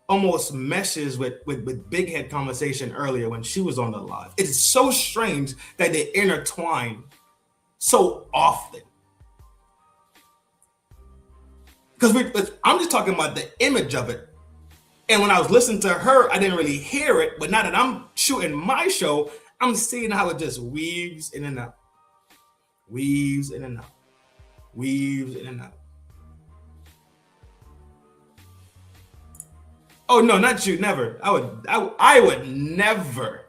almost meshes with Big Head conversation earlier when she was on the live. It's so strange that they intertwine so often. Because I'm just talking about the image of it. And when I was listening to her, I didn't really hear it. But now that I'm shooting my show, I'm seeing how it just weaves in and out. Weaves in and out. weaves in and out. Oh no, not you, never. I would never.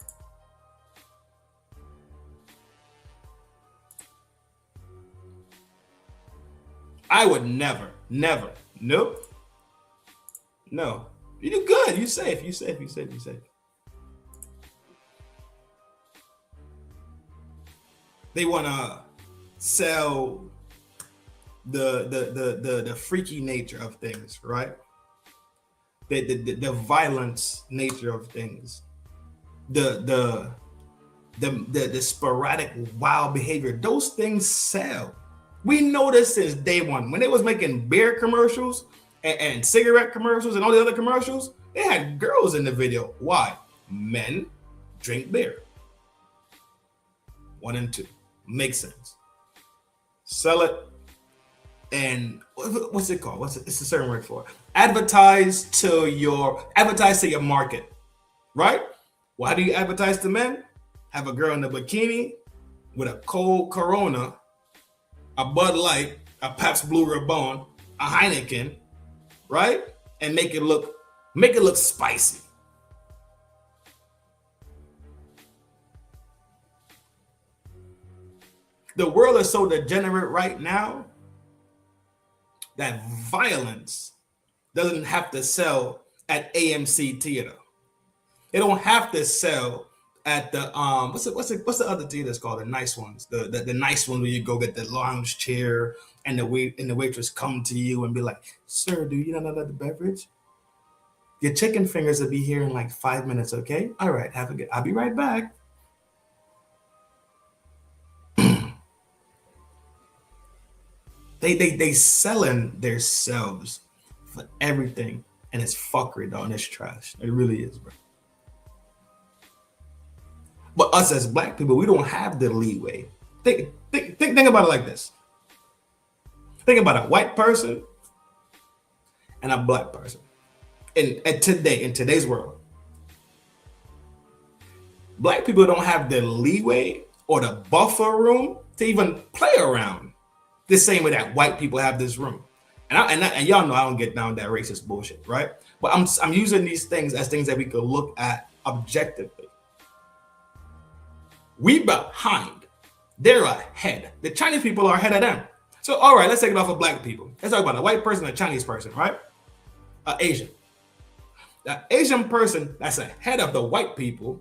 I would never. Nope. No. You do good. You safe. They wanna sell the freaky nature of things, right? The violence nature of things, the sporadic wild behavior. Those things sell. We know this since day one. When they was making beer commercials and cigarette commercials and all the other commercials, they had girls in the video. Why? Men drink beer. 1 and 2. Makes sense. Sell it. And what's it called? It's a certain word for it. Advertise to your market, right? Well, how do you advertise to men? Have a girl in a bikini with a cold Corona, a Bud Light, a Pabst Blue Ribbon, a Heineken, right? And make it look spicy. The world is so degenerate right now that violence doesn't have to sell at AMC Theater. They don't have to sell at the what's the other theater that's called? The nice ones. The nice one where you go get the lounge chair and the waitress come to you and be like, "Sir, do you know another beverage? Your chicken fingers will be here in like 5 minutes, okay? All right, have a good. I'll be right back." They selling themselves for everything, and it's fuckery, though, and it's trash. It really is, bro. But us as black people, we don't have the leeway. Think about it like this. Think about a white person and a black person in today's world. Black people don't have the leeway or the buffer room to even play around the same way that white people have this room. And y'all know I don't get down that racist bullshit, right? But I'm using these things as things that we could look at objectively. We behind, they're ahead. The Chinese people are ahead of them. So all right, let's take it off of black people. Let's talk about a white person, a Chinese person, right? Asian. The Asian person that's ahead of the white people.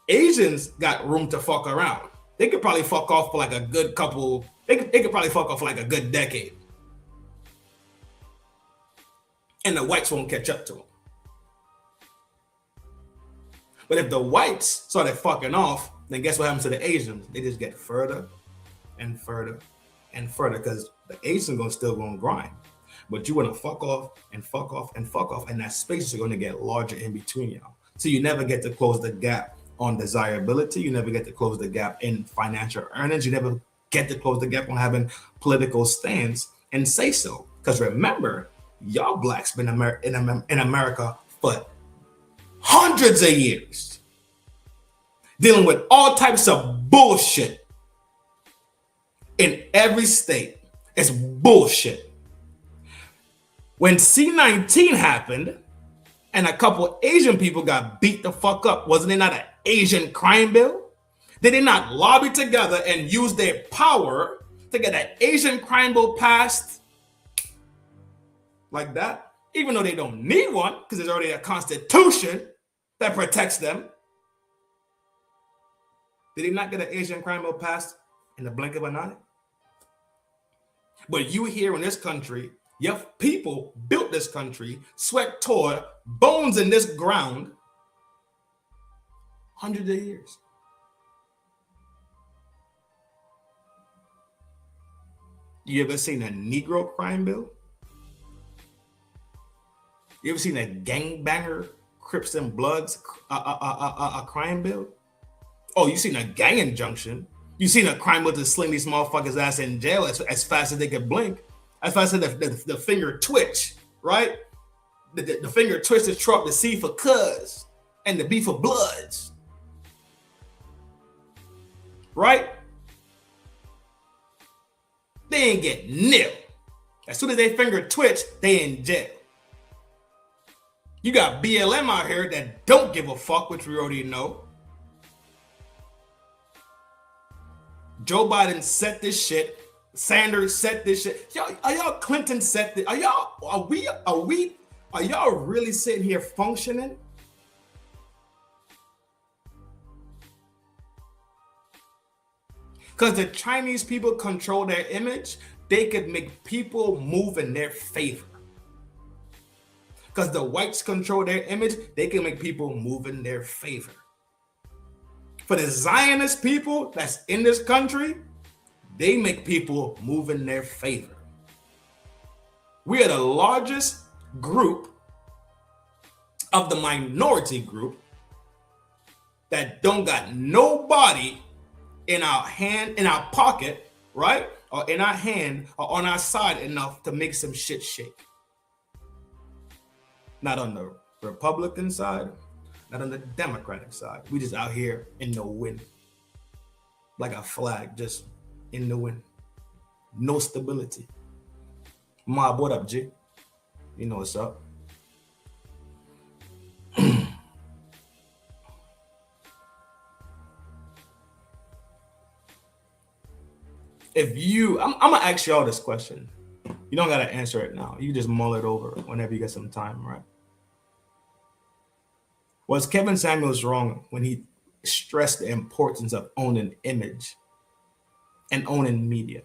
Asians got room to fuck around. They could probably fuck off for like a good couple. They could probably fuck off for like a good decade. And the whites won't catch up to them. But if the whites started fucking off, then guess what happens to the Asians? They just get further and further and further because the Asians still gonna grind. But you want to fuck off and fuck off and fuck off, and that space is going to get larger in between y'all. So you never get to close the gap on desirability. You never get to close the gap in financial earnings. You never get to close the gap on having political stance and say so. Because remember, y'all blacks been in America for hundreds of years, dealing with all types of bullshit in every state. It's bullshit. When C-19 happened and a couple Asian people got beat the fuck up, wasn't it not an Asian crime bill? Did they not lobby together and use their power to get an Asian crime bill passed like that? Even though they don't need one because there's already a constitution that protects them. Did they not get an Asian crime bill passed in the blink of an eye? But you here in this country, your people built this country, sweat, toil, bones in this ground, hundreds of years. You ever seen a Negro crime bill? You ever seen a gangbanger, Crips and Bloods, a crime bill? Oh, you seen a gang injunction? You seen a crime bill to sling these motherfuckers' ass in jail as fast as they could blink? As fast as the finger twitch, right? The finger twitch to Trump, the C for cuz, and the B for bloods, right? they ain't get nil. As soon as they finger twitch, they in jail. You got BLM out here that don't give a fuck, which we already know. Joe Biden set this shit. Sanders set this shit. Y'all, are y'all Clinton set this? Are y'all really sitting here functioning? Because the Chinese people control their image, they could make people move in their favor. Because the whites control their image, they can make people move in their favor. For the Zionist people that's in this country, they make people move in their favor. We are the largest group of the minority group that don't got nobody in our hand, in our pocket, right? Or in our hand or on our side enough to make some shit shake. Not on the Republican side, not on the Democratic side. We just out here in the wind. Like a flag, just in the wind. No stability. Mob, what up, G? You know what's up. If you, I'm gonna ask y'all this question. You don't gotta answer it now. You just mull it over whenever you get some time, right? Was Kevin Samuels wrong when he stressed the importance of owning image and owning media?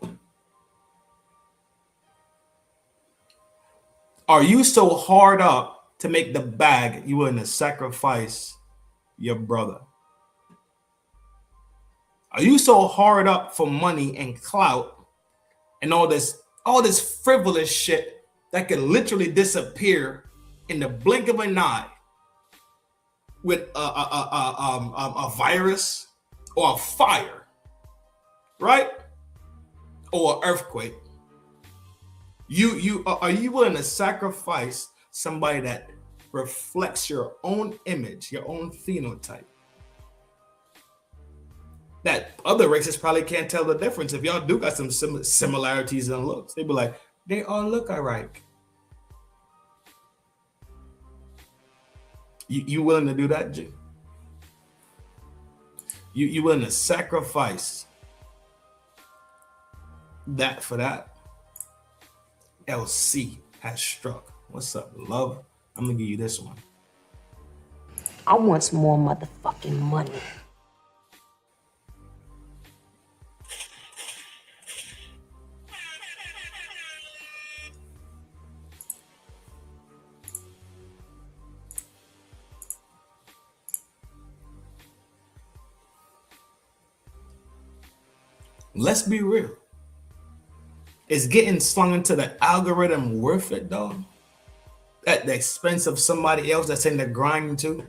Are you so hard up to make the bag you willing to sacrifice your brother? Are you so hard up for money and clout and all this frivolous shit that could literally disappear in the blink of an eye with a virus or a fire, right? Or an earthquake? Are you willing to sacrifice somebody that reflects your own image, your own phenotype? That other races probably can't tell the difference. If y'all do got some similarities in looks, they be like, they all look alike. You willing to do that, G? You willing to sacrifice that for that? LC has struck. What's up, love? I'm gonna give you this one. I want some more motherfucking money. Let's be real. Is getting slung into the algorithm worth it, though? At the expense of somebody else that's in the grind too?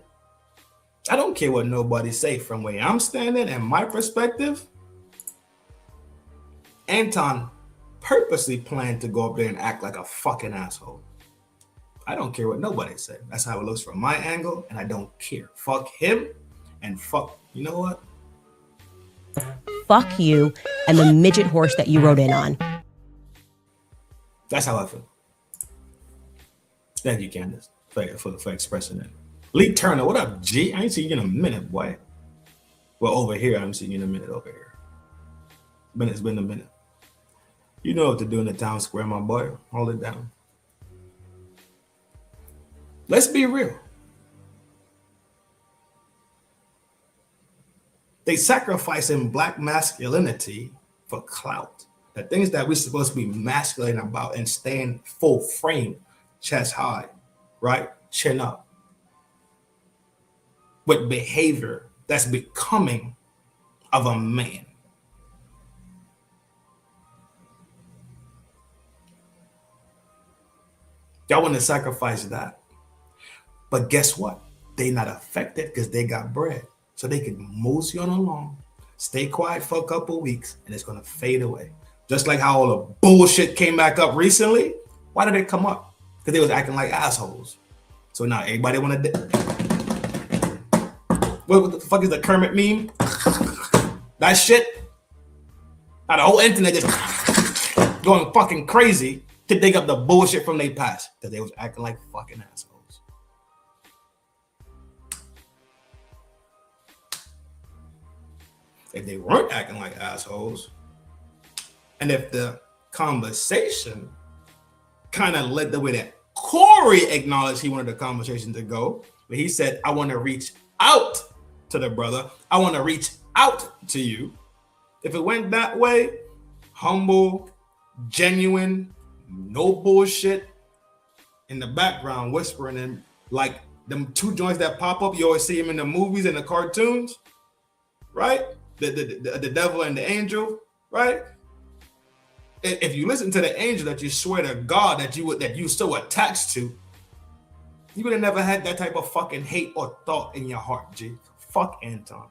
I don't care what nobody say. From where I'm standing and my perspective, Anton purposely planned to go up there and act like a fucking asshole. I don't care what nobody said. That's how it looks from my angle, and I don't care. Fuck him and fuck, you know what? Fuck you and the midget horse that you rode in on. That's how I feel. Thank you, Candace, for expressing that. Lee Turner, what up, G? I ain't seen you in a minute, boy. Well, over here, I haven't seen you in a minute over here. It's been a minute. You know what to do in the town square, my boy. Hold it down. Let's be real. They sacrificing black masculinity for clout. The things that we're supposed to be masculine about and stand full frame, chest high, right? Chin up. With behavior that's becoming of a man. Y'all want to sacrifice that. But guess what? They not affected because they got bread. So they can mosey on along, stay quiet for a couple of weeks, and it's going to fade away. Just like how all the bullshit came back up recently. Why did it come up? Because they was acting like assholes. So now everybody want to... What the fuck is the Kermit meme? That shit? Now the whole internet just... going fucking crazy to dig up the bullshit from their past because they was acting like fucking assholes. If they weren't acting like assholes, and if the conversation kind of led the way that Corey acknowledged he wanted the conversation to go, but he said, I want to reach out to the brother. I want to reach out to you. If it went that way, humble, genuine, no bullshit, in the background whispering in, like them two joints that pop up, you always see him in the movies and the cartoons, right? The devil and the angel, right? If you listen to the angel that you swear to God that you so attached to, you would have never had that type of fucking hate or thought in your heart, G. Fuck Anton.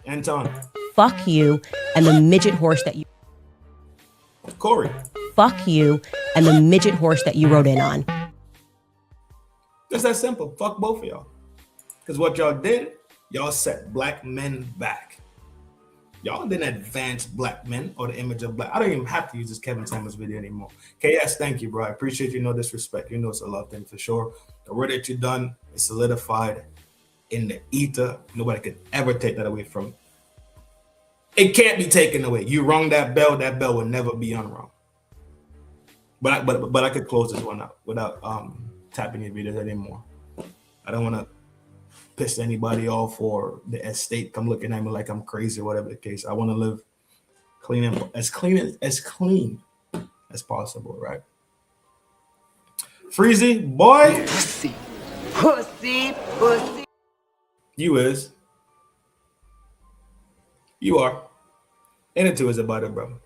Anton. Fuck you and the midget horse that you... Corey. Fuck you and the midget horse that you rode in on. It's that simple. Fuck both of y'all. Because what y'all did, y'all set black men back. Y'all didn't advance black men or the image of black. I don't even have to use this Kevin Samuels video anymore. KS, thank you, bro. I appreciate you. No disrespect. You know it's a love thing for sure. The word that you done is solidified in the ether. Nobody could ever take that away from you. It can't be taken away. You rung that bell will never be unrung. But I could close this one out without tapping your videos anymore. I don't want to piss anybody off or the estate come looking at me like I'm crazy or whatever the case. I want to live clean and as clean as possible, right? Freezy, boy. Pussy. You is. You are. And it too is about it, bro.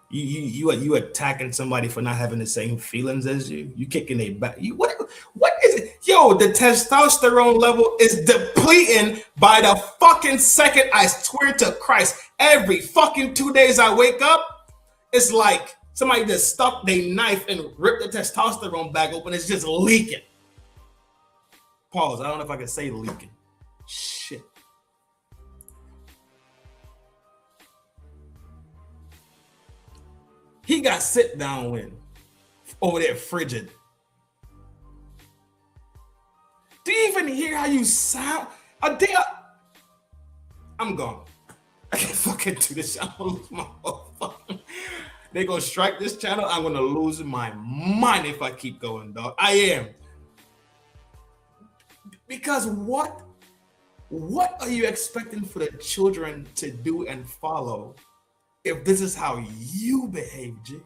You attacking somebody for not having the same feelings as you. You kicking their back. What is it? Yo, the testosterone level is depleting by the fucking second. I swear to Christ, every fucking 2 days I wake up, it's like somebody just stuck their knife and ripped the testosterone bag open. It's just leaking. Pause. I don't know if I can say leaking. Shit. He got sit down win over there frigid. Do you even hear how you sound? I'm gone. I can't fucking do this. I'm gonna lose my whole fucking. They're gonna strike this channel. I'm gonna lose my mind if I keep going, dog. I am. Because what are you expecting for the children to do and follow if this is how you behave, G?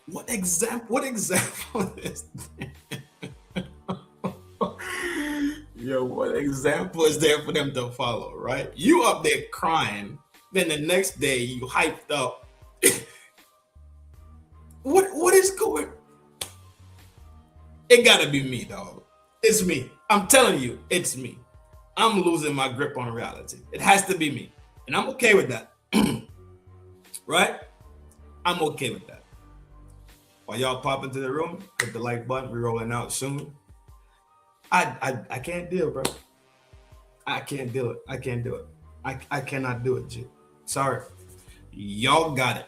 What example is there? Yo, what example is there for them to follow, right? You up there crying, then the next day you hyped up. What is going? It gotta be me, dog. It's me. I'm telling you, it's me. I'm losing my grip on reality. It has to be me. And I'm okay with that. Right? I'm okay with that. While y'all pop into the room, hit the like button. We're rolling out soon. I can't deal, bro. I can't do it. I can't do it. I cannot do it, G. Sorry. Y'all got it.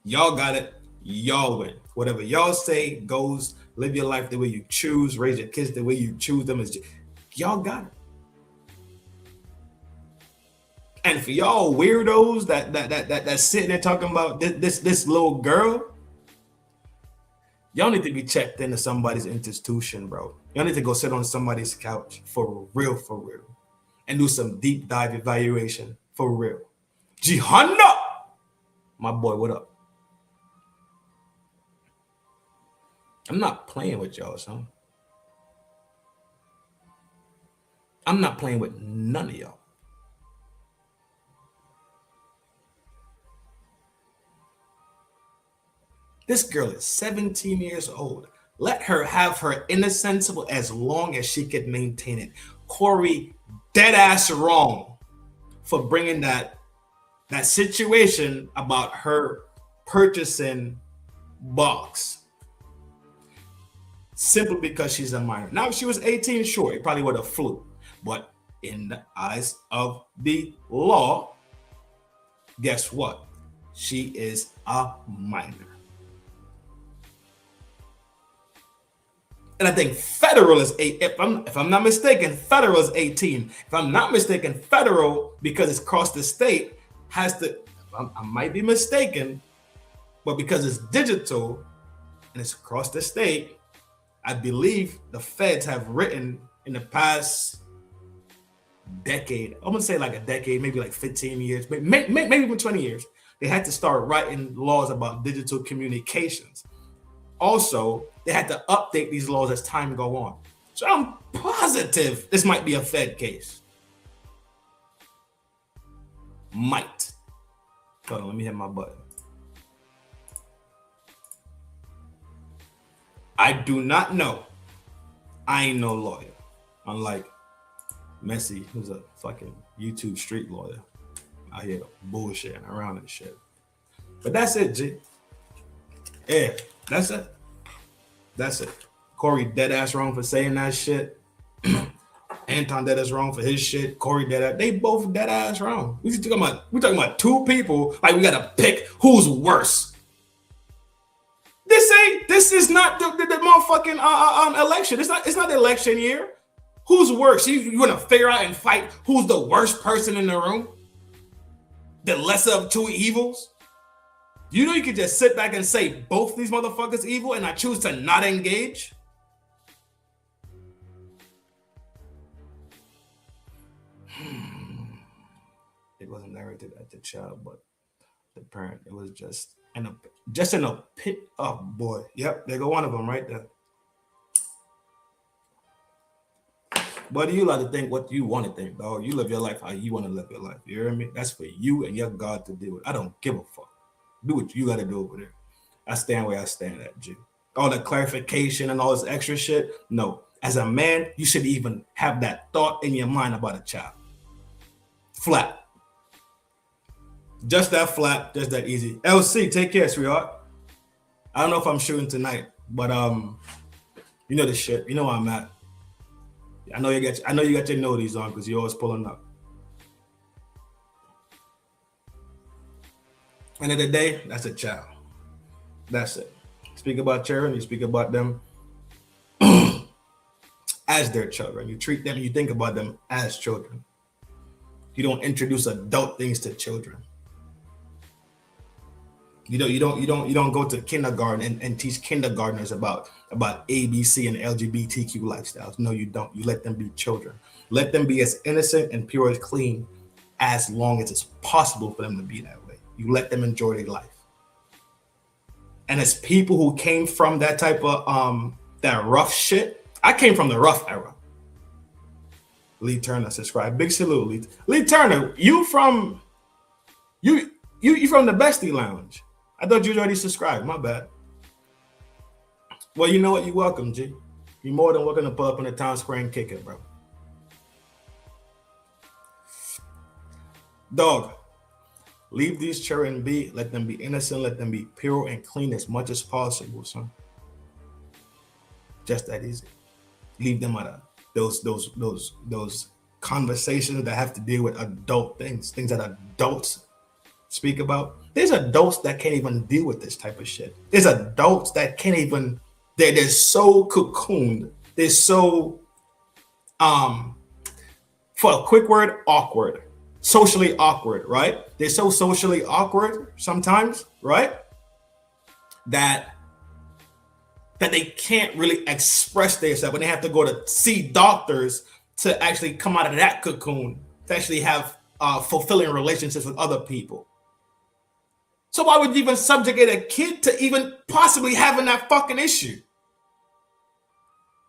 Y'all got it. Y'all win. Whatever y'all say goes. Live your life the way you choose. Raise your kids the way you choose them. Y'all got it. And for y'all weirdos that sitting there talking about this little girl, y'all need to be checked into somebody's institution, bro. Y'all need to go sit on somebody's couch for real, and do some deep dive evaluation for real. Jihanna, my boy, what up? I'm not playing with y'all, son. I'm not playing with none of y'all. This girl is 17 years old. Let her have her innocence as long as she could maintain it. Corey, dead ass wrong for bringing that situation about her purchasing box. Simply because she's a minor. Now, if she was 18, sure, it probably would have flew. But in the eyes of the law, Guess what? She is a minor. And I think federal is 8. If I'm not mistaken, federal is 18. If I'm not mistaken, federal, because it's across the state, has to, I might be mistaken, but because it's digital and it's across the state, I believe the feds have written in the past decade, I'm gonna say like a decade, maybe like 15 years, maybe even 20 years, they had to start writing laws about digital communications. Also, they had to update these laws as time go on. So I'm positive this might be a Fed case. Might. Hold on, let me hit my button. I do not know. I ain't no lawyer. Unlike Messi, who's a fucking YouTube street lawyer out here bullshitting around and shit. But that's it, G. Yeah, that's it. That's it. Corey dead ass wrong for saying that shit. Anton dead ass wrong for his shit. Corey dead ass. They both dead ass wrong. We're talking about two people. Like we gotta pick who's worse. This is not the motherfucking election. It's not the election year. Who's worse? You want to figure out and fight who's the worst person in the room? The lesser of two evils? You know you could just sit back and say both these motherfuckers evil and I choose to not engage? It wasn't narrated at the child, but the parent. It was just in a pit. Oh boy. Yep, there go one of them right there. But you like to think what you want to think, dog. You live your life how you want to live your life. You hear me? That's for you and your God to do it. I don't give a fuck. Do what you got to do over there. I stand where I stand at, G. All the clarification and all this extra shit. No. As a man, you should even have that thought in your mind about a child. Flat. Just that flat. Just that easy. LC, take care, sweetheart. I don't know if I'm shooting tonight, but you know the shit. You know where I'm at. I know you got your noties on because you're always pulling up. End of the day, that's a child. That's it. Speak about children, you speak about them as their children. You treat them, you think about them as children. You don't introduce adult things to children. You don't go to kindergarten and teach kindergartners about ABC and LGBTQ lifestyles. No, you don't. You let them be children. Let them be as innocent and pure and clean as long as it's possible for them to be that way. You let them enjoy their life. And as people who came from that type of that rough shit, I came from the rough era. Lee Turner, subscribe. Big salute, Lee Turner. You from the Bestie Lounge. I thought you already subscribed. My bad. Well, you know what? You're welcome, G. You're more than welcome to pull up in the town square and kick it, bro. Dog, leave these children be. Let them be innocent. Let them be pure and clean as much as possible, son. Just that easy. Leave them out of those conversations that have to deal with adult things that adults speak about. There's adults that can't even deal with this type of shit. There's adults that can't even, they're so cocooned. They're so, for a quick word, awkward. Socially awkward, right? They're so socially awkward sometimes, right? That they can't really express themselves, and they have to go to see doctors to actually come out of that cocoon, to actually have fulfilling relationships with other people. So why would you even subjugate a kid to even possibly having that fucking issue?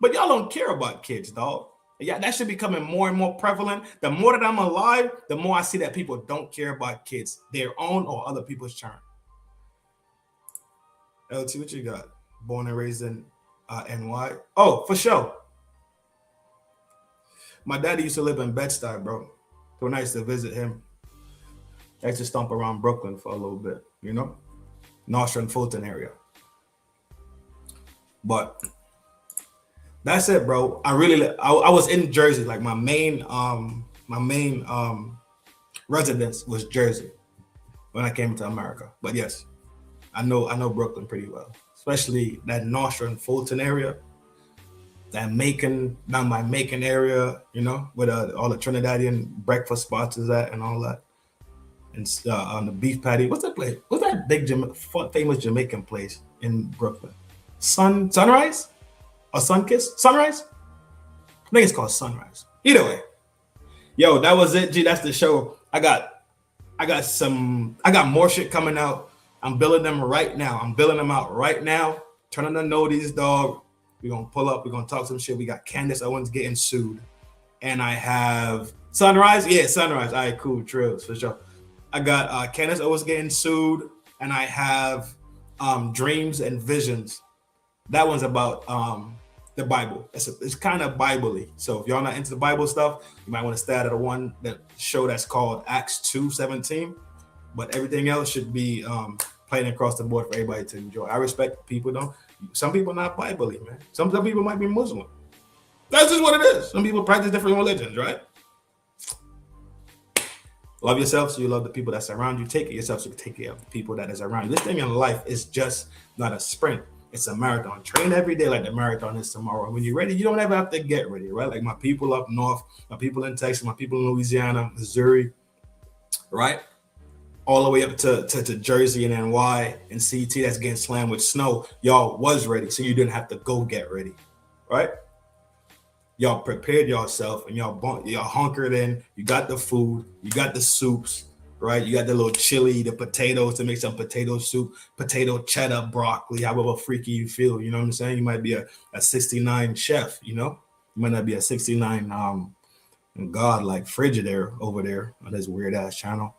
But y'all don't care about kids, dog. Yeah, that should be becoming more and more prevalent. The more that I'm alive, the more I see that people don't care about kids, their own or other people's churn. LT, what you got? Born and raised in NY. Oh, for sure. My daddy used to live in Bed-Stuy, bro. So when I used to visit him, I used to stomp around Brooklyn for a little bit, you know? Nostrand, Fulton area. But that's it, bro. I was in Jersey. Like my main residence was Jersey. when I came to America. But yes, I know Brooklyn pretty well, especially that Northern Fulton area, that Macon, down by Macon area, you know, where all the Trinidadian breakfast spots is at and all that. And on the beef patty, what's that place? What's that big famous Jamaican place in Brooklyn? Sunrise or Sunkiss? Sunrise? I think it's called Sunrise. Either way, yo, that was it. G, that's the show. I got more shit coming out. I'm billing them right now. I'm billing them out right now. Turning the notice, dog. We're gonna pull up. We're gonna talk some shit. We got Candace Owens getting sued, and I have Sunrise. Yeah, Sunrise. All right, cool. Trills for sure. I got Candace Owens getting sued, and I have Dreams and Visions. That one's about the Bible. It's kind of Bible-y. So if y'all not into the Bible stuff, you might want to stay out of the one show that's called Acts 2:17. But everything else should be playing across the board for everybody to enjoy. I respect people though. Some people not Bible-y, man. Some people might be Muslim. That's just what it is. Some people practice different religions, right? Love yourself so you love the people that surround you. Take care of yourself so you take care of the people that is around you. This thing in life is just not a sprint. It's a marathon. Train every day like the marathon is tomorrow. When you're ready, you don't ever have to get ready, right? Like my people up north, my people in Texas, my people in Louisiana, Missouri, right? All the way up to Jersey and NY and CT that's getting slammed with snow. Y'all was ready, so you didn't have to go get ready, right? Y'all prepared yourself and y'all hunkered in. You got the food, you got the soups, right? You got the little chili, the potatoes to make some potato soup, potato cheddar, broccoli, however freaky you feel. You know what I'm saying? You might be a 69 chef, you know? You might not be a 69 God like Frigidaire over there on this weird ass channel.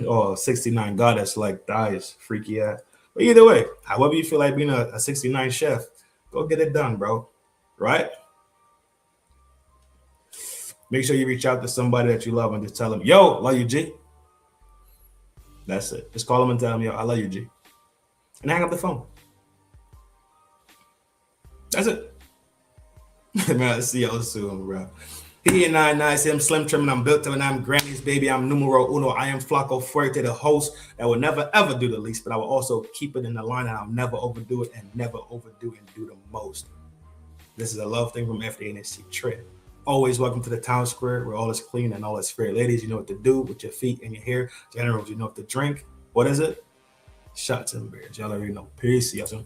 Or 69 God that's like dies, freaky ass. But either way, however you feel like being a 69 chef, go get it done, bro. Right? Make sure you reach out to somebody that you love and just tell them, yo, love you, G. That's it. Just call them and tell them, yo, I love you, G. And hang up the phone. That's it. Man, I'll see y'all soon, bro. P99, I'm Slim Trim, and I'm built to, and I'm Granny's baby. I'm numero uno. I am Flaco Fuerte, the host that will never, ever do the least, but I will also keep it in the line, and I'll never overdo it and never overdo and do the most. This is a love thing from FDNHT Trin. Always welcome to the town square where all is clean and all is fair. Ladies, you know what to do with your feet and your hair. Generals, you know what to drink. What is it? Shots and beers. Y'all already know. Peace. See y'all soon.